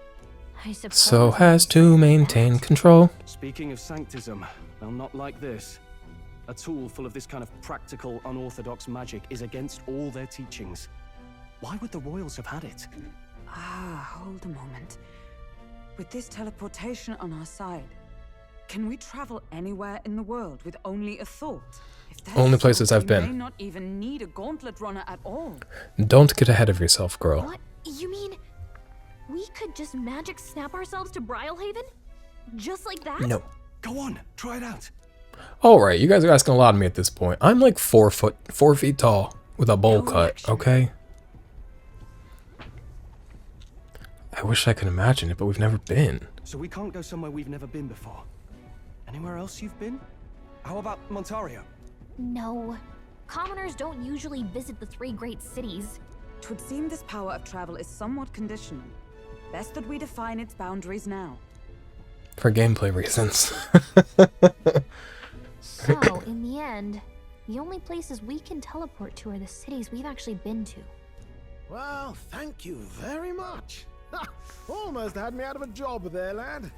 Speaker 2: I suppose.
Speaker 1: So has to maintain control.
Speaker 6: Speaking of sanctism, they'll not like this. A tool full of this kind of practical, unorthodox magic is against all their teachings. Why would the royals have had it?
Speaker 5: Hold a moment. With this teleportation on our side, can we travel anywhere in the world with only a thought? If that's
Speaker 1: Only places
Speaker 5: so,
Speaker 1: I've
Speaker 5: we
Speaker 1: been.
Speaker 5: may not even need a gauntlet runner at all.
Speaker 1: Don't get ahead of yourself, girl.
Speaker 2: What? You mean we could just magic snap ourselves to Brylehaven? Just like that?
Speaker 1: No.
Speaker 6: Go on, try it out.
Speaker 1: Alright, you guys are asking a lot of me at this point. I'm like 4 feet tall with a bowl cut, okay? I wish I could imagine it, but we've never been.
Speaker 6: So we can't go somewhere we've never been before. Anywhere else you've been? How about Montario?
Speaker 2: No. Commoners don't usually visit the 3 great cities.
Speaker 5: 'Twould seem this power of travel is somewhat conditional. Best that we define its boundaries now.
Speaker 1: For gameplay reasons.
Speaker 2: So, in the end, the only places we can teleport to are the cities we've actually been to.
Speaker 11: Well, thank you very much. Ha! Almost had me out of a job there, lad.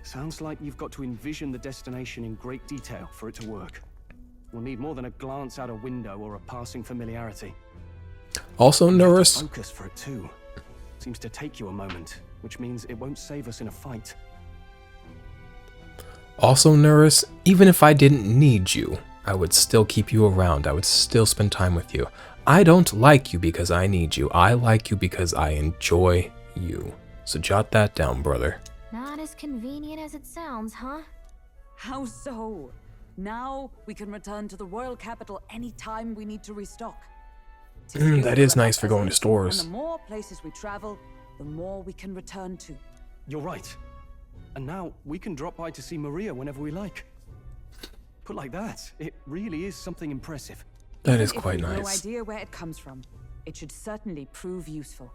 Speaker 6: Sounds like you've got to envision the destination in great detail for it to work. We'll need more than a glance out a window or a passing familiarity.
Speaker 1: Also, Norris.
Speaker 6: Focus for it too. Seems to take you a moment, which means it won't save us in a fight.
Speaker 1: Also, Norris, even if I didn't need you, I would still keep you around. I would still spend time with you. I don't like you because I need you. I like you because I enjoy you. So jot that down, brother.
Speaker 2: Not as convenient as it sounds, huh?
Speaker 5: How so? Now we can return to the royal capital anytime we need to restock.
Speaker 1: That is nice for going to stores.
Speaker 5: And the more places we travel, the more we can return to.
Speaker 6: You're right. And now we can drop by to see Maria whenever we like. Put like that, it really is something impressive.
Speaker 1: That is quite nice.
Speaker 8: No idea where it comes from. It should certainly prove useful.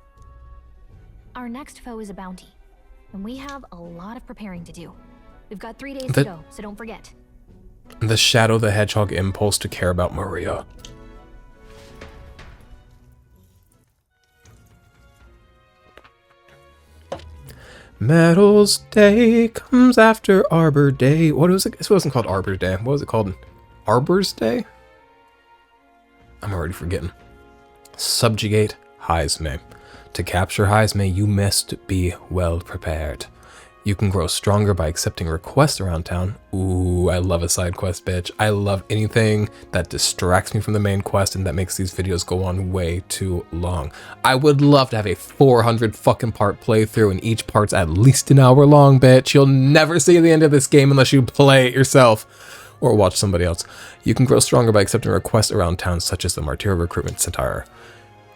Speaker 2: Our next foe is a bounty, and we have a lot of preparing to do. We've got 3 days to go, so don't forget.
Speaker 1: The Shadow the Hedgehog impulse to care about Maria. Metals Day comes after Arbor Day. What was it? This wasn't called Arbor Day. What was it called? Arbor's Day? I'm already forgetting. Subjugate Heisme. To capture Heisme, you must be well prepared. You can grow stronger by accepting requests around town. Ooh, I love a side quest, bitch. I love anything that distracts me from the main quest and that makes these videos go on way too long. I would love to have a 400 fucking part playthrough and each part's at least an hour long, bitch. You'll never see the end of this game unless you play it yourself or watch somebody else. You can grow stronger by accepting requests around town such as the Martyra Recruitment Center.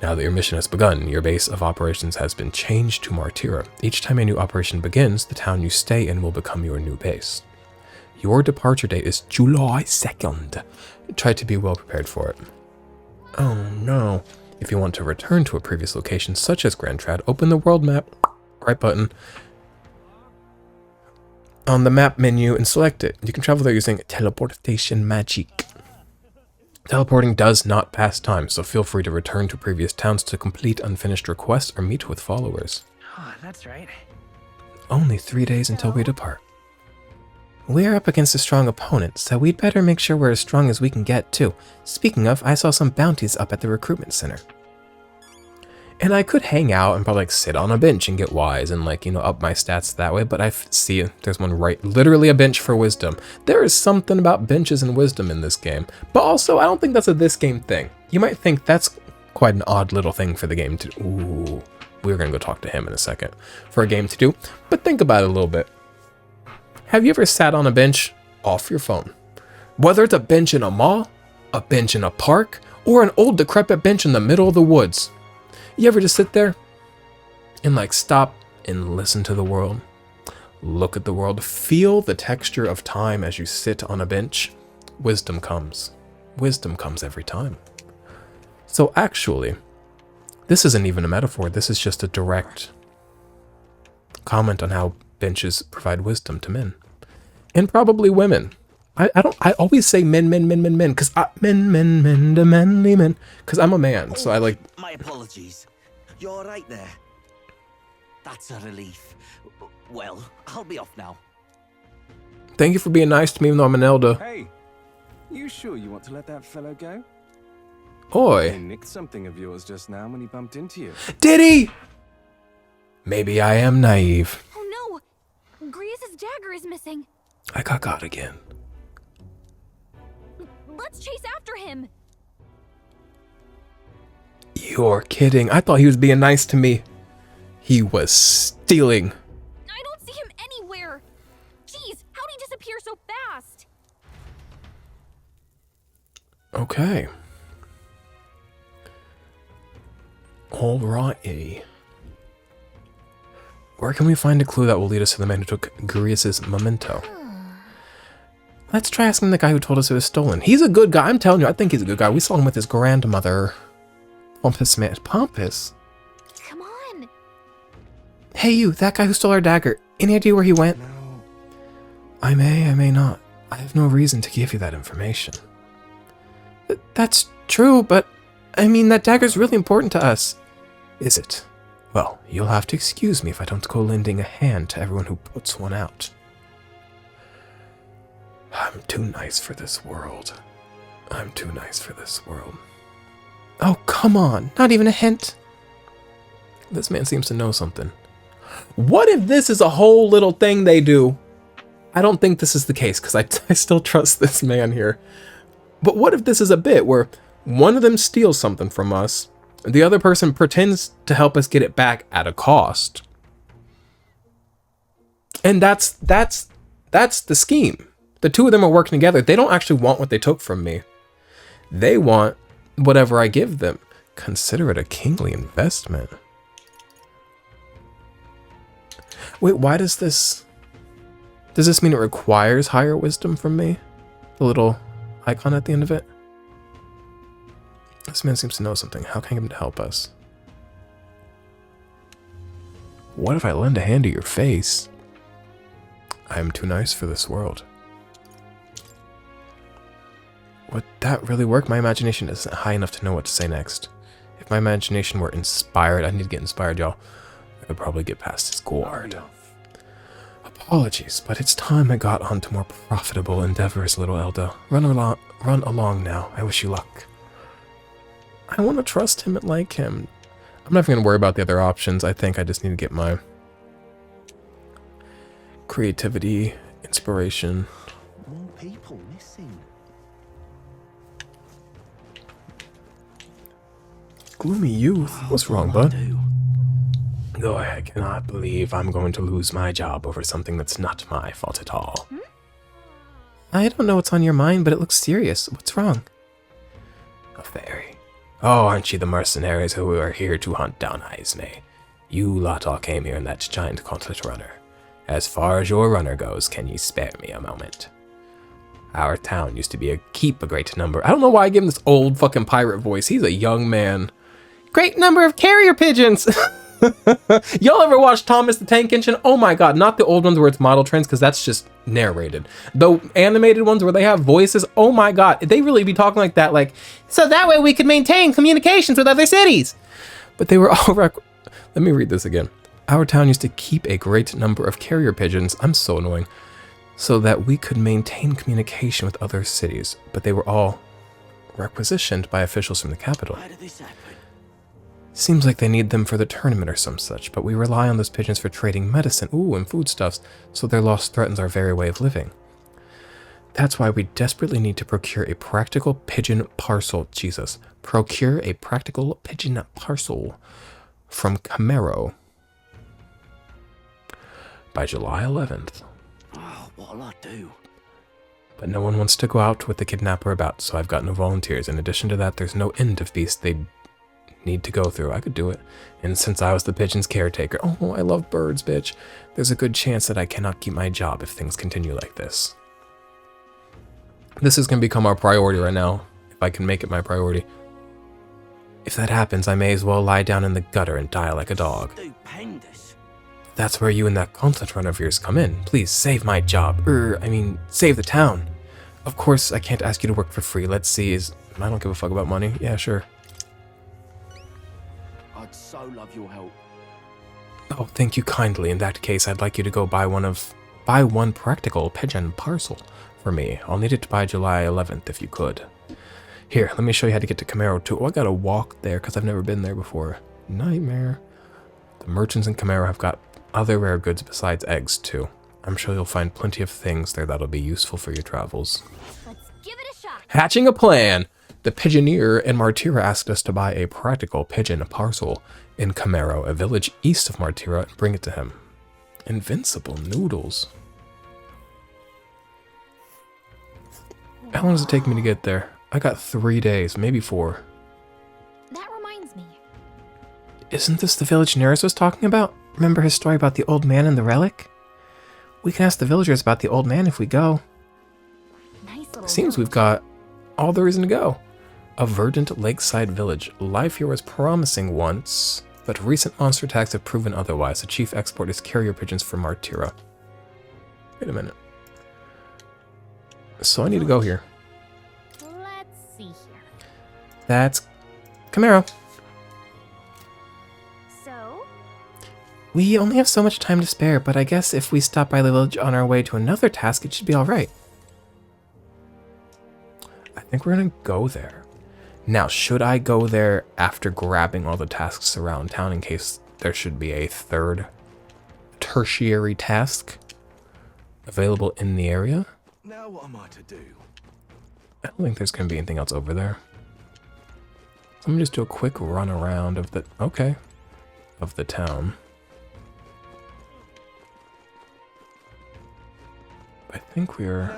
Speaker 1: Now that your mission has begun, your base of operations has been changed to Martyra. Each time a new operation begins, the town you stay in will become your new base. Your departure date is July 2nd. Try to be well prepared for it. Oh no. If you want to return to a previous location, such as Grand Trad, open the world map, right button, on the map menu and select it. You can travel there using teleportation magic. Teleporting does not pass time, so feel free to return to previous towns to complete unfinished requests or meet with followers.
Speaker 12: Oh, that's right.
Speaker 7: Only 3 days until we depart. We're up against a strong opponent, so we'd better make sure we're as strong as we can get, too. Speaking of, I saw some bounties up at the recruitment center. And I could hang out and probably sit on a bench and get wise and up my stats that way, but I see there's one literally a bench for wisdom. There is something about benches and wisdom in this game, but also I don't think that's a this game thing. You might think that's quite an odd little thing for the game to do. Ooh, we're gonna go talk to him in a second for a game to do, but think about it a little bit. Have you ever sat on a bench off your phone? Whether it's a bench in a mall, a bench in a park, or an old decrepit bench in the middle of the woods. You ever just sit there and stop and listen to the world? Look at the world, feel the texture of time as you sit on a bench? Wisdom comes. Wisdom comes every time. So actually, this isn't even a metaphor. This is just a direct comment on how benches provide wisdom to men. And probably women. I always say men, because men, the manly men, because I'm a man, so I like...
Speaker 13: My apologies. You're all right there. That's a relief. Well, I'll be off now.
Speaker 1: Thank you for being nice to me, even though I'm an elder.
Speaker 9: Hey, you sure you want to let that fellow go?
Speaker 1: Oi.
Speaker 9: He nicked something of yours just now when he bumped into you.
Speaker 1: Did he? Maybe I am naive.
Speaker 2: Oh no! Griez's dagger is missing.
Speaker 1: I got again.
Speaker 2: Let's chase after him.
Speaker 1: You're kidding. I thought he was being nice to me. He was stealing.
Speaker 2: I don't see him anywhere. Jeez, how'd he disappear so fast?
Speaker 1: Okay. Alrighty. Where can we find a clue that will lead us to the man who took Griez's memento? Let's try asking the guy who told us it was stolen. He's a good guy. I'm telling you, I think he's a good guy. We saw him with his grandmother. Pompous man. Pompous?
Speaker 2: Come on.
Speaker 7: Hey you, that guy who stole our dagger. Any idea where he went?
Speaker 9: No.
Speaker 7: I may not. I have no reason to give you that information. That's true, but I mean, that dagger's really important to us.
Speaker 1: Is it? Well, you'll have to excuse me if I don't go lending a hand to everyone who puts one out.
Speaker 7: I'm too nice for this world. I'm too nice for this world. Oh, come on. Not even a hint. This man seems to know something.
Speaker 1: What if this is a whole little thing they do? I don't think this is the case because I still trust this man here. But what if this is a bit where one of them steals something from us, the other person pretends to help us get it back at a cost? And that's the scheme. The two of them are working together. They don't actually want what they took from me. They want whatever I give them. Consider it a kingly investment. Wait, why does this mean it requires higher wisdom from me? The little icon at the end of it? This man seems to know something. How can I get him to help us? What if I lend a hand to your face? I am too nice for this world. Would that really work? My imagination isn't high enough to know what to say next. If my imagination were inspired, I need to get inspired, y'all. I could probably get past his guard. Apologies, but it's time I got on to more profitable endeavors, little Elda. Run along now. I wish you luck. I want to trust him and like him. I'm not even going to worry about the other options. I think I just need to get my creativity, inspiration.
Speaker 3: More people missing.
Speaker 7: Gloomy youth. What's wrong, bud? Though I cannot believe I'm going to lose my job over something that's not my fault at all. I don't know what's on your mind, but it looks serious. What's wrong? A fairy. Oh, aren't you the mercenaries who are here to hunt down Izme? You lot all came here in that giant gauntlet runner. As far as your runner goes, can you spare me a moment? Our town used to keep a great number. I don't know why I give him this old fucking pirate voice. He's a young man. Great number of carrier pigeons! Y'all ever watch Thomas the Tank Engine? Oh my god, not the old ones where it's model trains, because that's just narrated. The animated ones where they have voices, oh my god, they really be talking like that, like, so that way we could maintain communications with other cities. But they were all let me read this again. Our town used to keep a great number of carrier pigeons, I'm so annoying, so that we could maintain communication with other cities, but they were all requisitioned by officials from the capital.
Speaker 13: Why did this happen?
Speaker 7: Seems like they need them for the tournament or some such, but we rely on those pigeons for trading medicine, and foodstuffs, so their loss threatens our very way of living. That's why we desperately need to procure a practical pigeon parcel, procure a practical pigeon parcel from Camaro by July 11th.
Speaker 13: Oh, what'll I do?
Speaker 7: But no one wants to go out with the kidnapper about, so I've got no volunteers. In addition to that, there's no end of beasts they'd need to go through. I could do it. And since I was the pigeon's caretaker, oh, I love birds, bitch, there's a good chance that I cannot keep my job if things continue like this. This is going to become our priority right now, if I can make it my priority. If that happens, I may as well lie down in the gutter and die like a dog.
Speaker 13: Stupendous.
Speaker 7: That's where you and that gauntlet run of yours come in. Please, save my job. Save the town. Of course, I can't ask you to work for free. Let's see, I don't give a fuck about money. Yeah, sure.
Speaker 13: I'd so love your help.
Speaker 7: Oh, thank you kindly. In that case, I'd like you to go buy one practical pigeon parcel for me. I'll need it by July 11th if you could. Here, let me show you how to get to Camaro too. Oh, I gotta walk there because I've never been there before. Nightmare. The merchants in Camaro have got other rare goods besides eggs too. I'm sure you'll find plenty of things there that'll be useful for your travels.
Speaker 2: Let's give it a shot.
Speaker 1: Hatching a plan. The pigeoneer in Martira asked us to buy a practical pigeon parcel in Camaro, a village east of Martira, and bring it to him. Invincible noodles. How long does it take me to get there? I got 3 days, maybe 4.
Speaker 2: That reminds me.
Speaker 7: Isn't this the village Neris was talking about? Remember his story about the old man and the relic? We can ask the villagers about the old man if we go.
Speaker 2: Nice little
Speaker 1: Seems we've got all the reason to go. A verdant lakeside village. Life here was promising once, but recent monster attacks have proven otherwise. The chief export is carrier pigeons for Martira. Wait a minute. So I need to go here.
Speaker 2: Let's see here.
Speaker 7: That's Camaro.
Speaker 2: So,
Speaker 7: We only have so much time to spare, but I guess if we stop by the village on our way to another task, it should be alright.
Speaker 1: think we're gonna go there. Now, should I go there after grabbing all the tasks around town in case there should be a third tertiary task available in the area?
Speaker 3: Now what am I to do?
Speaker 1: I don't think there's gonna be anything else over there. So let me just do a quick run around of the of the town. I think we're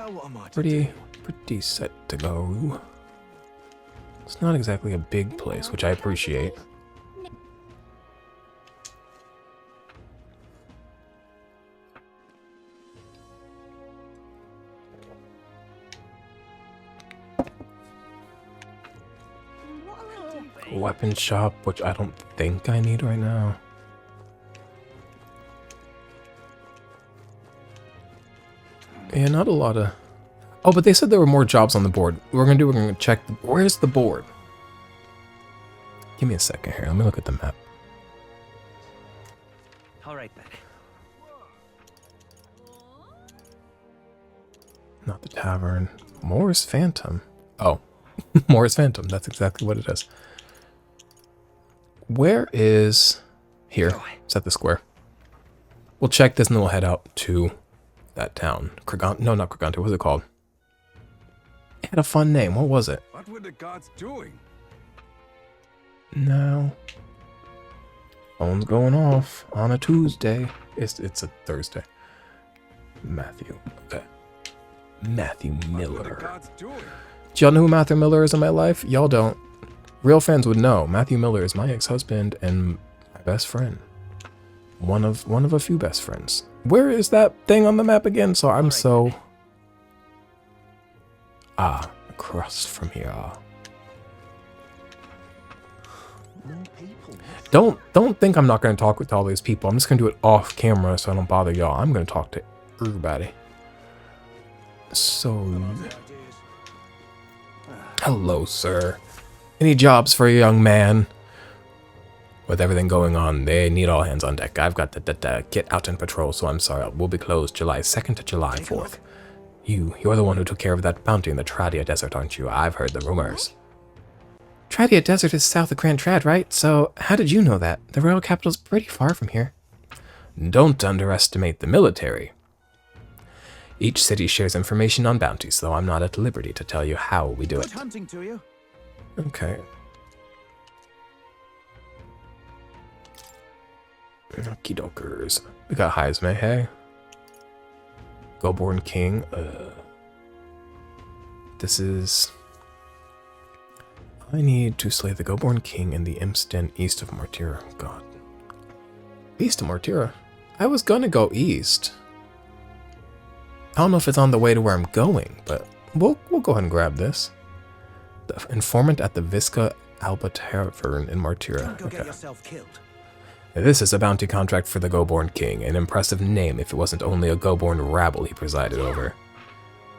Speaker 1: pretty set to go. It's not exactly a big place, which I appreciate. Weapon shop, which I don't think I need right now. Yeah, not a lot of... Oh, but they said there were more jobs on the board. What we're gonna check... Where's the board? Give me a second here. Let me look at the map.
Speaker 12: All right then.
Speaker 1: Not the tavern. Moore's Phantom. Oh, Moore's Phantom. That's exactly what it is. Where is... Here. It's at the square. We'll check this and then we'll head out to that town. No, not Kraganti. What was it called? It had a fun name. What was it?
Speaker 9: What were the gods doing?
Speaker 1: No. Phone's going off on a Tuesday. It's a Thursday. Matthew. Okay. Matthew Miller. Do y'all know who Matthew Miller is in my life? Y'all don't. Real fans would know. Matthew Miller is my ex-husband and my best friend. One of a few best friends. Where is that thing on the map again? So I'm so... across from here. Don't think I'm not going to talk with all these people. I'm just going to do it off camera so I don't bother y'all. I'm going to talk to everybody. So... Hello, sir. Any jobs for a young man? With everything going on, they need all hands on deck. I've got the get out and patrol, so I'm sorry. We'll be closed July 2nd to July 4th. You're the one who took care of that bounty in the Tradia Desert, aren't you? I've heard the rumors. Tradia Desert is south of Grand Trad, right? So how did you know that? The royal capital's pretty far from here. Don't underestimate the military. Each city shares information on bounties, though I'm not at liberty to tell you how we do it.
Speaker 4: Good hunting to you.
Speaker 1: Okay. Okie dokers. We got Heisme, hey? Goborn King. This is... I need to slay the Goborn King in the Imsten east of Martira. God. East of Martira? I was gonna go east. I don't know if it's on the way to where I'm going, but we'll go ahead and grab this. The informant at the Visca Alba Tavern in Martira.
Speaker 13: Go get yourself killed.
Speaker 1: This is a bounty contract for the Goborn King, an impressive name if it wasn't only a Goborn rabble he presided over.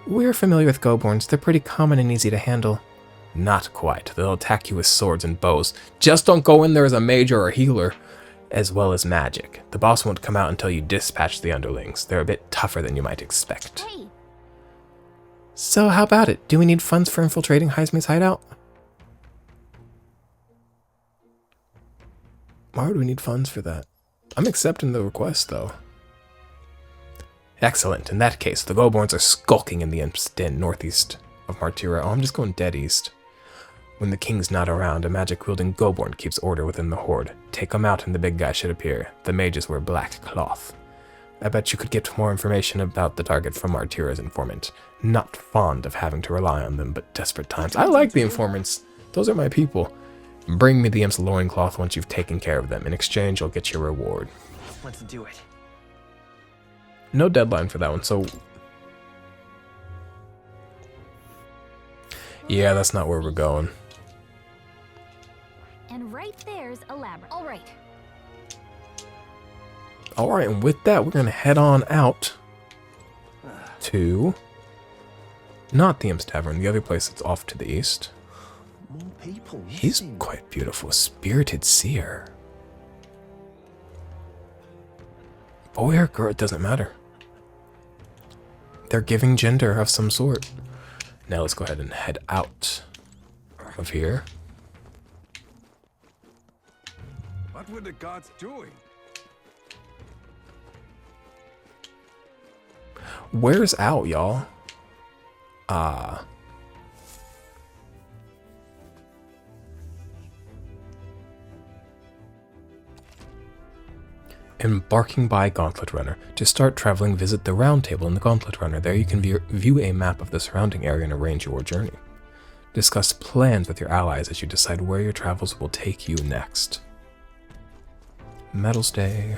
Speaker 1: We're familiar with Goborns. They're pretty common and easy to handle. Not quite. They'll attack you with swords and bows. Just don't go in there as a mage or a healer, as well as magic. The boss won't come out until you dispatch the underlings. They're a bit tougher than you might expect.
Speaker 2: Hey.
Speaker 1: So how about it? Do we need funds for infiltrating Heisme's hideout? Why would we need funds for that? I'm accepting the request, though. Excellent. In that case, the Goborns are skulking in the Imsten northeast of Martira. Oh, I'm just going dead east. When the king's not around, a magic-wielding Goborn keeps order within the horde. Take him out and the big guy should appear. The mages wear black cloth. I bet you could get more information about the target from Martira's informant. Not fond of having to rely on them, but desperate times. I like the informants. Those are my people. Bring me the imp's loincloth once you've taken care of them. In exchange, you'll get your reward.
Speaker 12: Let's do it.
Speaker 1: No deadline for that one, so... Yeah, that's not where we're going.
Speaker 2: And right there's a labyrinth. All right.
Speaker 1: Alright, and with that, we're going to head on out to... Not the Imp's Tavern, the other place that's off to the east.
Speaker 3: More people.
Speaker 1: He's quite beautiful. Spirited Seer. Boy or girl, it doesn't matter. They're giving gender of some sort. Now let's go ahead and head out of here.
Speaker 9: What were the guards doing?
Speaker 1: Where's out, y'all? Embarking by Gauntlet Runner. To start traveling, visit the round table in the Gauntlet Runner. There you can view a map of the surrounding area and arrange your journey. Discuss plans with your allies as you decide where your travels will take you next. Medals Day.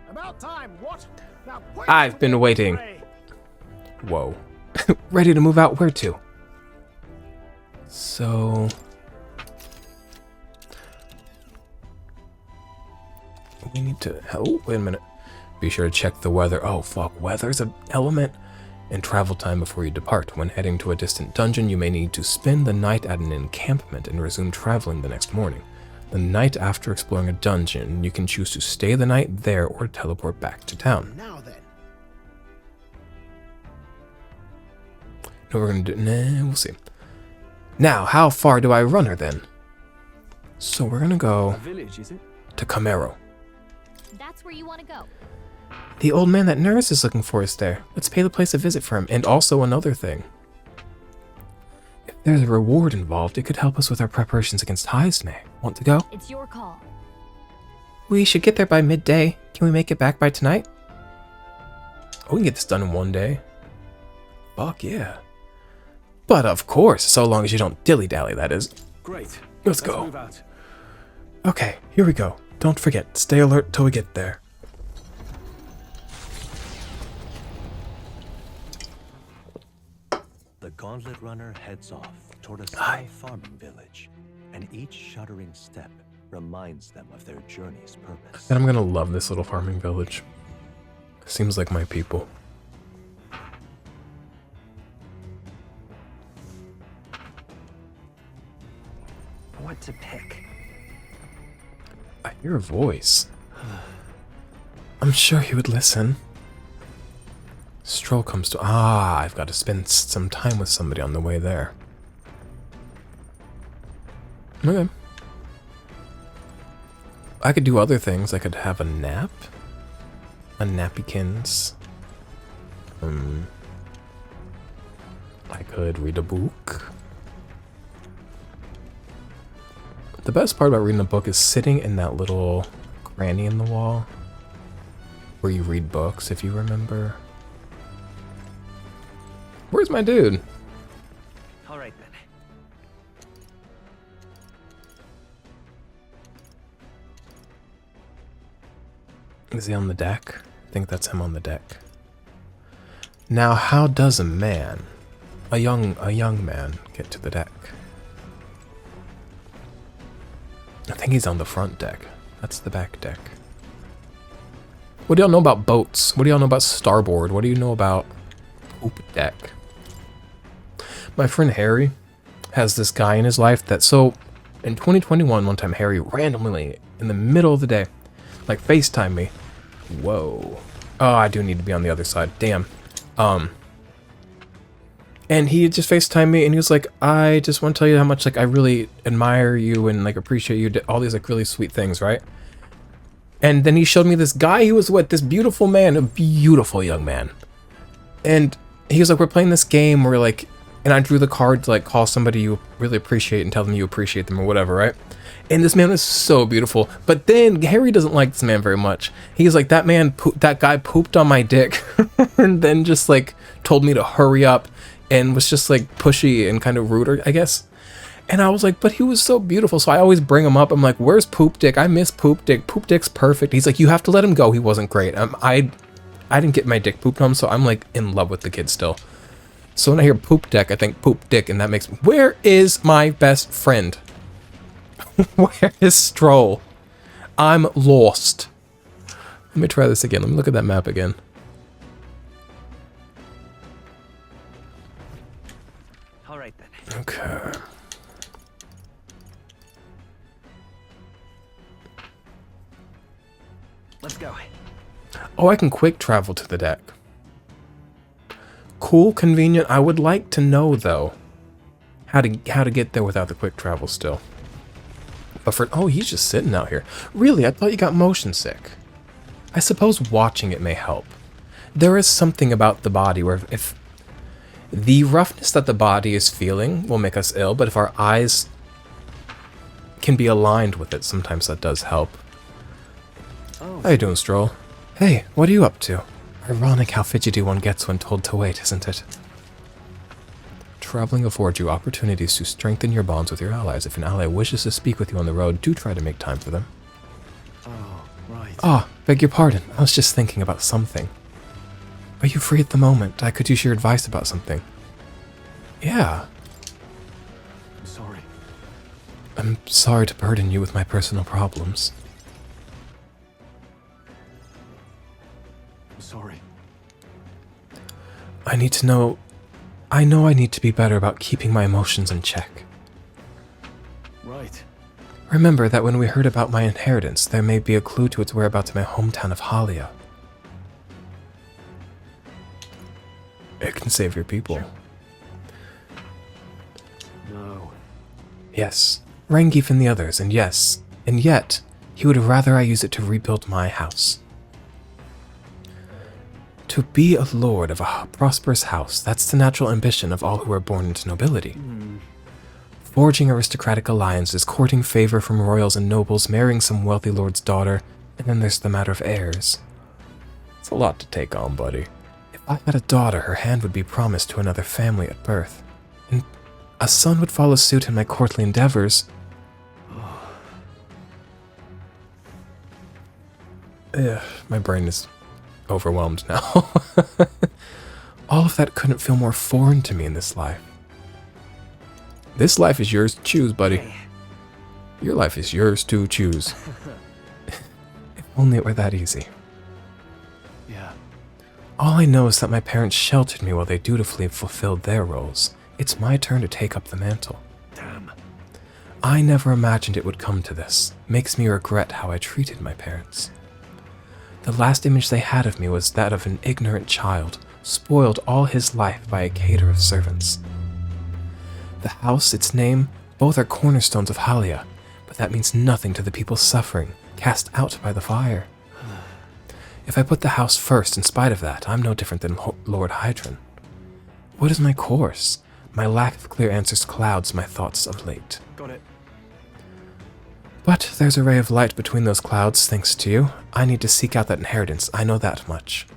Speaker 11: About time, what? Now
Speaker 1: I've been waiting. Whoa. Ready to move out? Where to? So... we need to... oh, wait a minute. Be sure to check the weather. Oh, fuck. Weather's an element. And travel time before you depart. When heading to a distant dungeon, you may need to spend the night at an encampment and resume traveling the next morning. The night after exploring a dungeon, you can choose to stay the night there or teleport back to town.
Speaker 11: Now then.
Speaker 1: No, we're gonna do... nah, we'll see. Now, how far do I run her then? So we're gonna go...
Speaker 6: A village, is it?
Speaker 1: to Camaro.
Speaker 2: That's where you want to go.
Speaker 7: The old man that Nurse is looking for is there. Let's pay the place a visit for him.
Speaker 1: And also another thing. If there's a reward involved, it could help us with our preparations against Heisme. Want to go?
Speaker 2: It's your call.
Speaker 7: We should get there by midday. Can we make it back by tonight?
Speaker 1: Oh, we can get this done in one day. Fuck yeah. But of course, so long as you don't dilly-dally, that is.
Speaker 6: Great.
Speaker 1: Let's go.
Speaker 6: Move out.
Speaker 1: Okay, here we go. Don't forget, stay alert till we get there.
Speaker 3: The Gauntlet Runner heads off toward a small farming village, and each shuddering step reminds them of their journey's purpose.
Speaker 1: And I'm gonna love this little farming village. Seems like my people.
Speaker 12: What to pick?
Speaker 1: I hear a voice. I'm sure he would listen. Stroll comes to... ah, I've got to spend some time with somebody on the way there. Okay. I could do other things. I could have a nap. A nappykins. I could read a book. The best part about reading a book is sitting in that little cranny in the wall where you read books, if you remember. Where's my dude?
Speaker 12: All right then.
Speaker 1: Is he on the deck? I think that's him on the deck. Now, how does a man, a young man, get to the deck? I think he's on the front deck. That's the back deck. What do y'all know about boats? What do y'all know about starboard? What do you know about poop deck? My friend Harry has this guy in his life that, so in 2021, one time Harry randomly, in the middle of the day, like FaceTime me. Whoa. Oh, I do need to be on the other side. Damn. And he just FaceTimed me and he was like, I just want to tell you how much like I really admire you and like appreciate you, all these like really sweet things, right? And then he showed me this guy he was with, this beautiful man, a beautiful young man. And he was like, we're playing this game where like, and I drew the card to like call somebody you really appreciate and tell them you appreciate them or whatever, right? And this man was so beautiful. But then Harry doesn't like this man very much. He's like, that guy pooped on my dick and then just like told me to hurry up and was just like pushy and kind of rude, I guess. And I was like, but he was so beautiful. So I always bring him up. I'm like, where's Poop Dick? I miss Poop Dick. Poop Dick's perfect. He's like, you have to let him go. He wasn't great. I didn't get my dick pooped on, so I'm like in love with the kid still. So when I hear Poop Deck, I think Poop Dick, and that makes me... where is my best friend? Where is Stroll? I'm lost. Let me try this again. Let me look at that map again.
Speaker 12: All right then.
Speaker 1: Okay.
Speaker 12: Let's go.
Speaker 1: Oh, I can quick travel to the deck. cool, convenient. I would like to know though how to get there without the quick travel still. But for oh, he's just sitting out here. Really, I thought you got motion sick. I suppose watching it may help. There is something about the body where if the roughness that the body is feeling will make us ill, but if our eyes can be aligned with it, sometimes that does help.
Speaker 6: Oh.
Speaker 1: How you doing, Stroll? Hey, what are you up to? Ironic how fidgety one gets when told to wait, isn't it? Traveling affords you opportunities to strengthen your bonds with your allies. If an ally wishes to speak with you on the road, do try to make time for them.
Speaker 6: Oh, right.
Speaker 1: Ah, beg your pardon. I was just thinking about something. Are you free at the moment? I could use your advice about something. Yeah.
Speaker 6: I'm sorry.
Speaker 1: I'm sorry to burden you with my personal problems.
Speaker 6: I'm sorry.
Speaker 1: I know I need to be better about keeping my emotions in check.
Speaker 6: Right.
Speaker 1: Remember that when we heard about my inheritance, there may be a clue to its whereabouts in my hometown of Halia. It can save your people.
Speaker 6: No.
Speaker 1: Yes, Rangif and the others, and yes, and yet, he would rather I use it to rebuild my house. To be a lord of a prosperous house, that's the natural ambition of all who are born into nobility. Forging aristocratic alliances, courting favor from royals and nobles, marrying some wealthy lord's daughter, and then there's the matter of heirs. It's a lot to take on, buddy. If I had a daughter, her hand would be promised to another family at birth, and a son would follow suit in my courtly endeavors. Ugh, my brain is overwhelmed now. All of that couldn't feel more foreign to me in this life. This life is yours to choose, buddy. Your life is yours to choose. If only it were that easy.
Speaker 6: Yeah.
Speaker 1: All I know is that my parents sheltered me while they dutifully fulfilled their roles. It's my turn to take up the mantle.
Speaker 6: Damn.
Speaker 1: I never imagined it would come to this. Makes me regret how I treated my parents. The last image they had of me was that of an ignorant child, spoiled all his life by a cater of servants. The house, its name, both are cornerstones of Halia, but that means nothing to the people suffering, cast out by the fire. If I put the house first in spite of that, I'm no different than Lord Hydron. What is my course? My lack of clear answers clouds my thoughts of late.
Speaker 6: Got it.
Speaker 1: But there's a ray of light between those clouds, thanks to you. I need to seek out that inheritance, I know that much.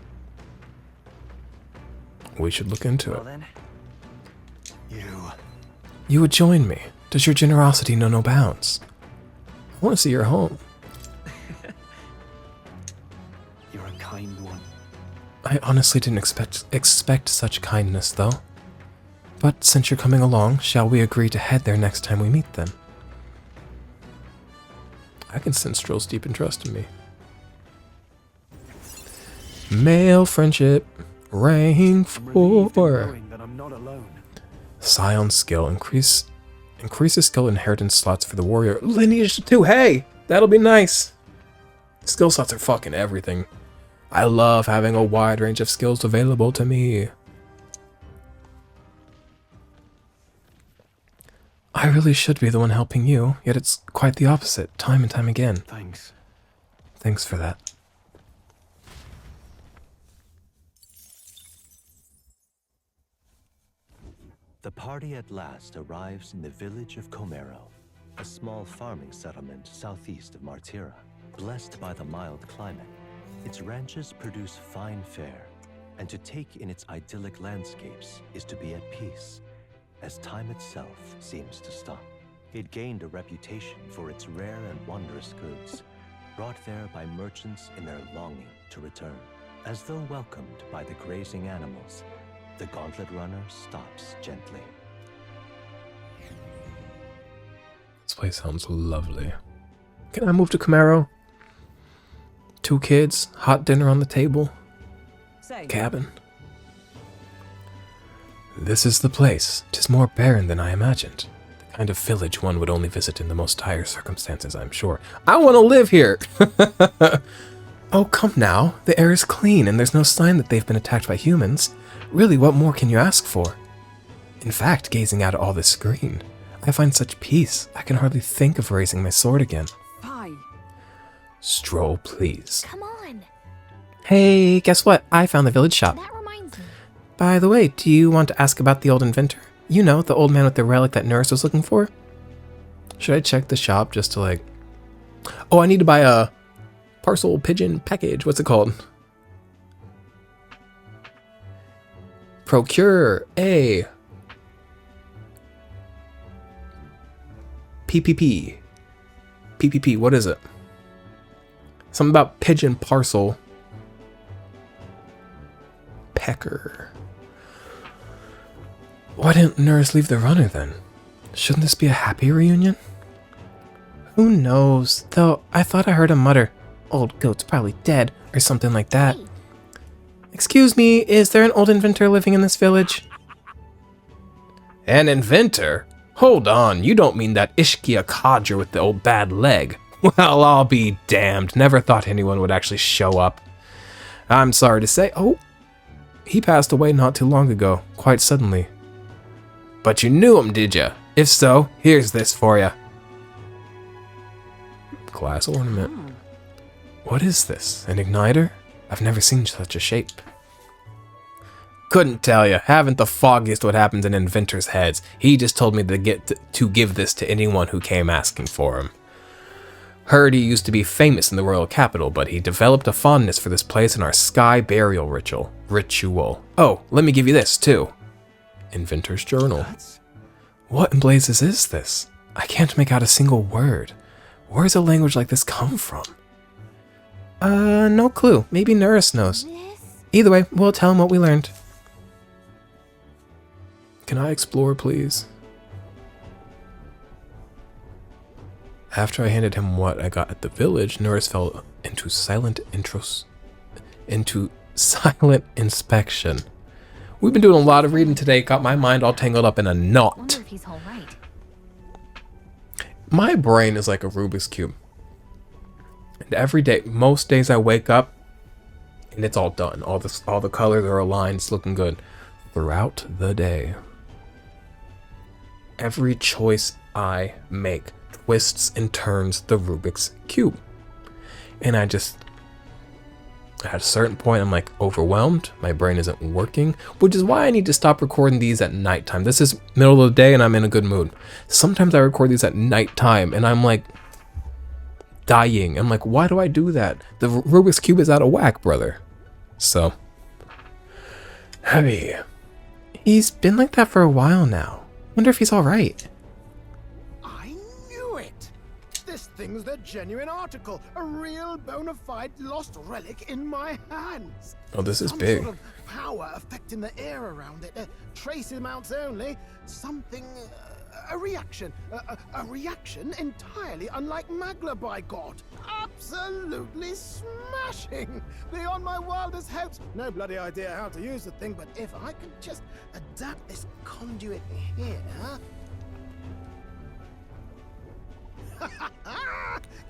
Speaker 1: We should look into it.
Speaker 12: Then.
Speaker 1: You would join me. Does your generosity know no bounds? I want to see your home.
Speaker 6: You're a kind one.
Speaker 1: I honestly didn't expect such kindness, though. But since you're coming along, shall we agree to head there next time we meet then? I can sense Stroll's deep and trust in me. Male friendship, rank 4.
Speaker 6: That I'm not alone.
Speaker 1: Scion skill, increases skill inheritance slots for the warrior. Lineage 2, hey! That'll be nice. Skill slots are fucking everything. I love having a wide range of skills available to me. I really should be the one helping you, yet it's quite the opposite, time and time again.
Speaker 6: Thanks.
Speaker 1: Thanks for that.
Speaker 3: The party at last arrives in the village of Comero, a small farming settlement southeast of Martira. Blessed by the mild climate, its ranches produce fine fare, and to take in its idyllic landscapes is to be at peace, as time itself seems to stop. It gained a reputation for its rare and wondrous goods, brought there by merchants in their longing to return. As though welcomed by the grazing animals, the gauntlet runner stops gently.
Speaker 1: This place sounds lovely. Can I move to Camaro? 2 kids, hot dinner on the table, cabin. This is the place. 'Tis more barren than I imagined. The kind of village one would only visit in the most dire circumstances, I'm sure. I want to live here! Oh, come now. The air is clean, and there's no sign that they've been attacked by humans.
Speaker 7: Really, what more can you ask for? In fact, gazing out at all this green, I find such peace, I can hardly think of raising my sword again.
Speaker 5: Fie.
Speaker 7: Stroll, please.
Speaker 2: Come on.
Speaker 7: Hey, guess what? I found the village shop.
Speaker 2: That reminds me.
Speaker 7: By the way, do you want to ask about the old inventor? You know, the old man with the relic that Nurse was looking for? Should I check the shop just to like... Oh, I need to buy a parcel pigeon package. What's it called? Procure a PPP. PPP, what is it? Something about pigeon parcel. Pecker. Why didn't Nurse leave the runner then? Shouldn't this be a happy reunion? Who knows? Though I thought I heard him mutter, "Old goat's probably dead," or something like that.
Speaker 2: Hey.
Speaker 7: Excuse me, is there an old inventor living in this village?
Speaker 1: An inventor? Hold on, you don't mean that Ishkia codger with the old bad leg? Well, I'll be damned. Never thought anyone would actually show up. I'm sorry to say, oh, he passed away not too long ago, quite suddenly. But you knew him, did ya? If so, here's this for ya. Glass ornament.
Speaker 7: What is this? An igniter? I've never seen such a shape.
Speaker 1: Couldn't tell ya. Haven't the foggiest what happens in inventors' heads. He just told me to give this to anyone who came asking for him. Heard he used to be famous in the royal capital, but he developed a fondness for this place in our sky burial ritual. Oh, let me give you this too. Inventor's journal.
Speaker 7: What in blazes is this? I can't make out a single word. Where does a language like this come from? No clue. Maybe Nurse knows. Either way, we'll tell him what we learned. Can I explore, please? After I handed him what I got at the village, Nurse fell into silent inspection. We've been doing a lot of reading today, got my mind all tangled up in a knot.
Speaker 2: Wonder if he's all right.
Speaker 1: My brain is like a Rubik's Cube. And every day, most days I wake up and it's all done. All the colors are aligned, it's looking good. Throughout the day, every choice I make twists and turns the Rubik's Cube. And at a certain point, I'm like overwhelmed. My brain isn't working, which is why I need to stop recording these at nighttime. This is middle of the day and I'm in a good mood. Sometimes I record these at nighttime and I'm like dying. I'm like, why do I do that? The Rubik's Cube is out of whack, brother. So, heavy.
Speaker 7: He's been like that for a while now. Wonder if he's all right.
Speaker 11: I knew it! This thing's the genuine article, a real bona fide lost relic in my hands.
Speaker 1: Oh, this is
Speaker 11: Some
Speaker 1: big.
Speaker 11: sort of power affecting the air around it. Trace amounts only. Something. A reaction. A reaction entirely unlike Magla, by God. Absolutely smashing. Beyond my wildest hopes. No bloody idea how to use the thing, but if I could just adapt this conduit here.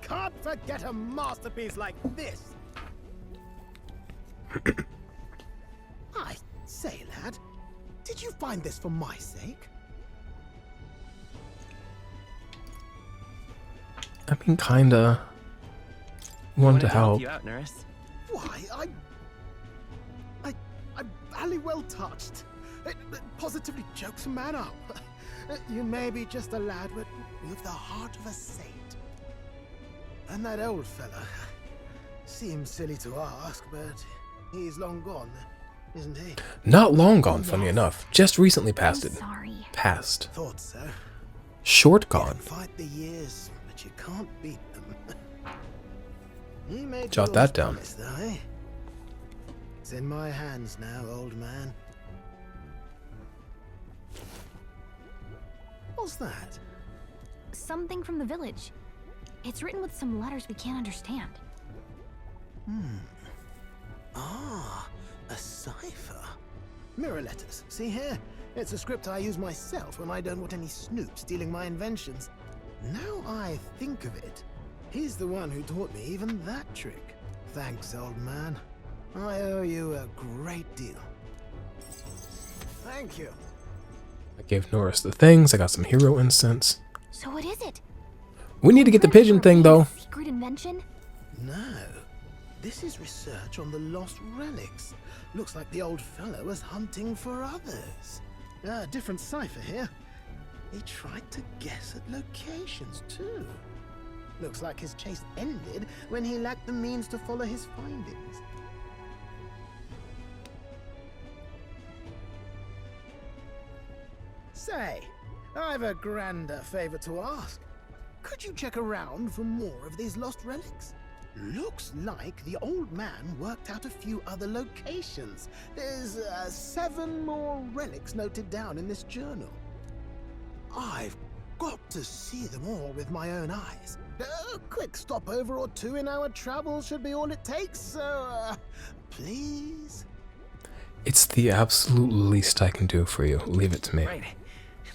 Speaker 11: Can't forget a masterpiece like this. I say, lad, did you find this for my sake?
Speaker 7: I mean, kinda. Want to help.
Speaker 12: You out, Nurse?
Speaker 11: Why, I'm barely well touched. It positively chokes a man up. You may be just a lad, but you've the heart of a saint. And that old fella seems silly to ask, but he's long gone, isn't he?
Speaker 1: Not long gone, funny enough. Just recently passed it.
Speaker 2: Sorry.
Speaker 1: Passed.
Speaker 11: Thought so.
Speaker 1: Short gone.
Speaker 11: Fight the years, but you can't beat them. He made
Speaker 1: Jot
Speaker 11: yours
Speaker 1: that down.
Speaker 11: promise, though, eh? It's in my hands now, old man. What's that?
Speaker 2: Something from the village. It's written with some letters we can't understand.
Speaker 11: Ah, a cipher. Mirror letters. See here? It's a script I use myself when I don't want any snoop stealing my inventions. Now I think of it, he's the one who taught me even that trick. Thanks, old man. I owe you a great deal. Thank you.
Speaker 1: I gave Norris the things. I got some hero incense.
Speaker 2: So what is it?
Speaker 1: We need to get the pigeon thing, though.
Speaker 2: Secret invention?
Speaker 11: No. This is research on the lost relics. Looks like the old fellow was hunting for others. Different cipher here. He tried to guess at locations, too. Looks like his chase ended when he lacked the means to follow his findings. Say, I've a grander favor to ask. Could you check around for more of these lost relics? Looks like the old man worked out a few other locations. There's 7 more relics noted down in this journal. I've got to see them all with my own eyes. A quick stopover or 2 in our travels should be all it takes, so please?
Speaker 1: It's the absolute least I can do for you. Leave it to me.
Speaker 12: Right.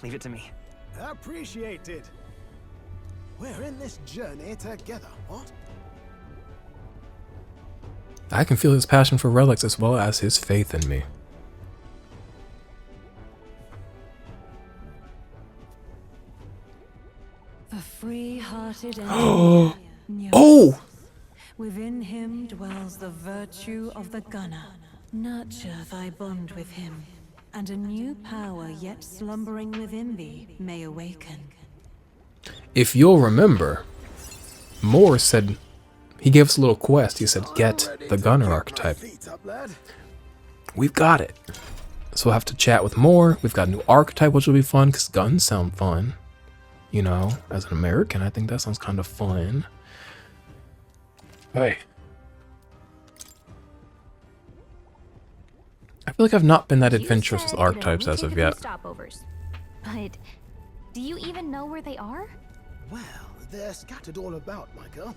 Speaker 12: Leave it to me.
Speaker 11: Appreciated. We're in this journey together, what?
Speaker 1: I can feel his passion for relics as well as his faith in me.
Speaker 5: The free-hearted
Speaker 1: Oh!
Speaker 5: Within him dwells the virtue of the gunner. Nurture thy bond with him, and a new power yet slumbering within thee may awaken.
Speaker 1: If you'll remember, Moore said, he gave us a little quest. He said, get the gunner archetype. We've got it. So we'll have to chat with Moore. We've got a new archetype, which will be fun, because guns sound fun. You know, as an American, I think that sounds kind of fun. Hey. I feel like I've not been that adventurous with archetypes as of yet.
Speaker 2: Stopovers. But do you even know where they are?
Speaker 11: Well, they're scattered all about, my girl.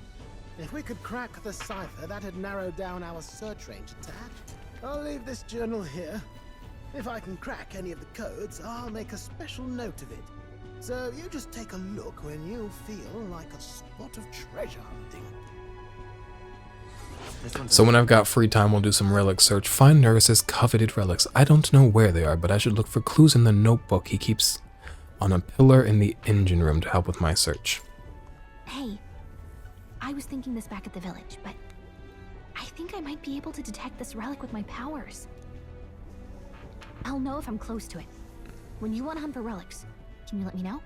Speaker 11: If we could crack the cipher, that'd narrow down our search range a tad. I'll leave this journal here. If I can crack any of the codes, I'll make a special note of it. So you just take a look when you feel like a spot of treasure hunting.
Speaker 1: So when I've got free time, we'll do some relic search. Find Nurse's coveted relics. I don't know where they are, but I should look for clues in the notebook he keeps on a pillar in the engine room to help with my search.
Speaker 2: Hey, I was thinking this back at the village, but I think I might be able to detect this relic with my powers. I'll know if I'm close to it. When you want to hunt for relics, can you let me know?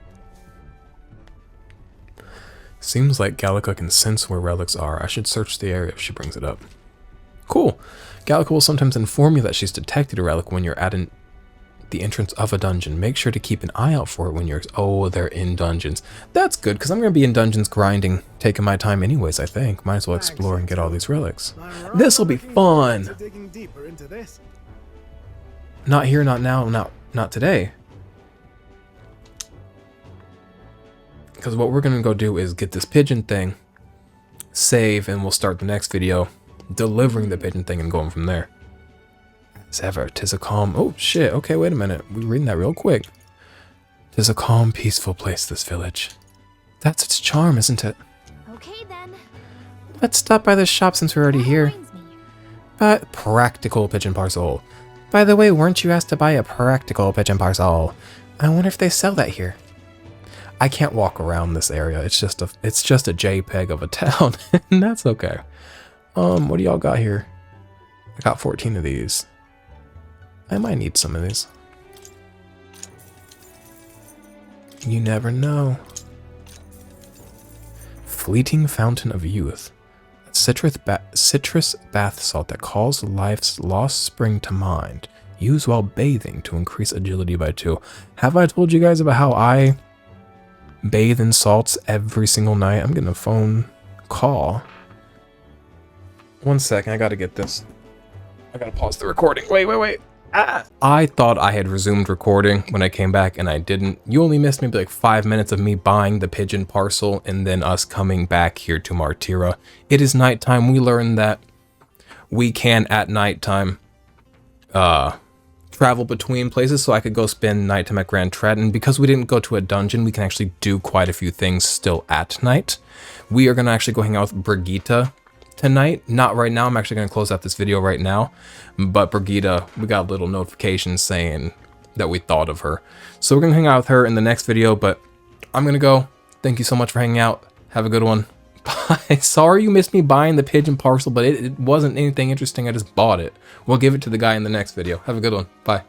Speaker 1: Seems like Gallica can sense where relics are. I should search the area if she brings it up. Cool. Gallica will sometimes inform you that she's detected a relic when you're at the entrance of a dungeon. Make sure to keep an eye out for it when you're... Oh, they're in dungeons. That's good, because I'm going to be in dungeons grinding, taking my time anyways, I think. Might as well explore and get all these relics. This'll be fun! Not here, not now, not today. Because what we're going to go do is get this pigeon thing, save, and we'll start the next video delivering the pigeon thing and going from there. As ever, 'tis a calm... Oh, shit. Okay, wait a minute. We're reading that real quick. 'Tis a calm, peaceful place, this village. That's its charm, isn't it?
Speaker 2: Okay, then.
Speaker 7: Let's stop by this shop since we're already here.
Speaker 1: But practical pigeon parcel.
Speaker 7: By the way, weren't you asked to buy a practical pigeon parcel? I wonder if they sell that here.
Speaker 1: I can't walk around this area. It's just a JPEG of a town, and that's okay. What do y'all got here? I got 14 of these. I might need some of these. You never know. Fleeting Fountain of Youth. Citrus bath salt that calls life's lost spring to mind. Use while bathing to increase agility by 2. Have I told you guys about how I bathe in salts every single night? I'm getting a phone call. 1 second, I gotta get this. I gotta pause the recording. Wait. Ah! I thought I had resumed recording when I came back, and I didn't. You only missed maybe like 5 minutes of me buying the pigeon parcel and then us coming back here to Martira. It is nighttime. We learned that we can, at nighttime, travel between places, so I could go spend nighttime at Grand Tratton. Because we didn't go to a dungeon, we can actually do quite a few things still at night. We are going to actually go hang out with Brigitte tonight. Not right now. I'm actually going to close out this video right now. But Brigitte, we got a little notification saying that we thought of her. So we're gonna hang out with her in the next video, but I'm gonna go. Thank you so much for hanging out. Have a good one. Bye. Sorry you missed me buying the pigeon parcel, but it wasn't anything interesting. I just bought it. We'll give it to the guy in the next video. Have a good one. Bye.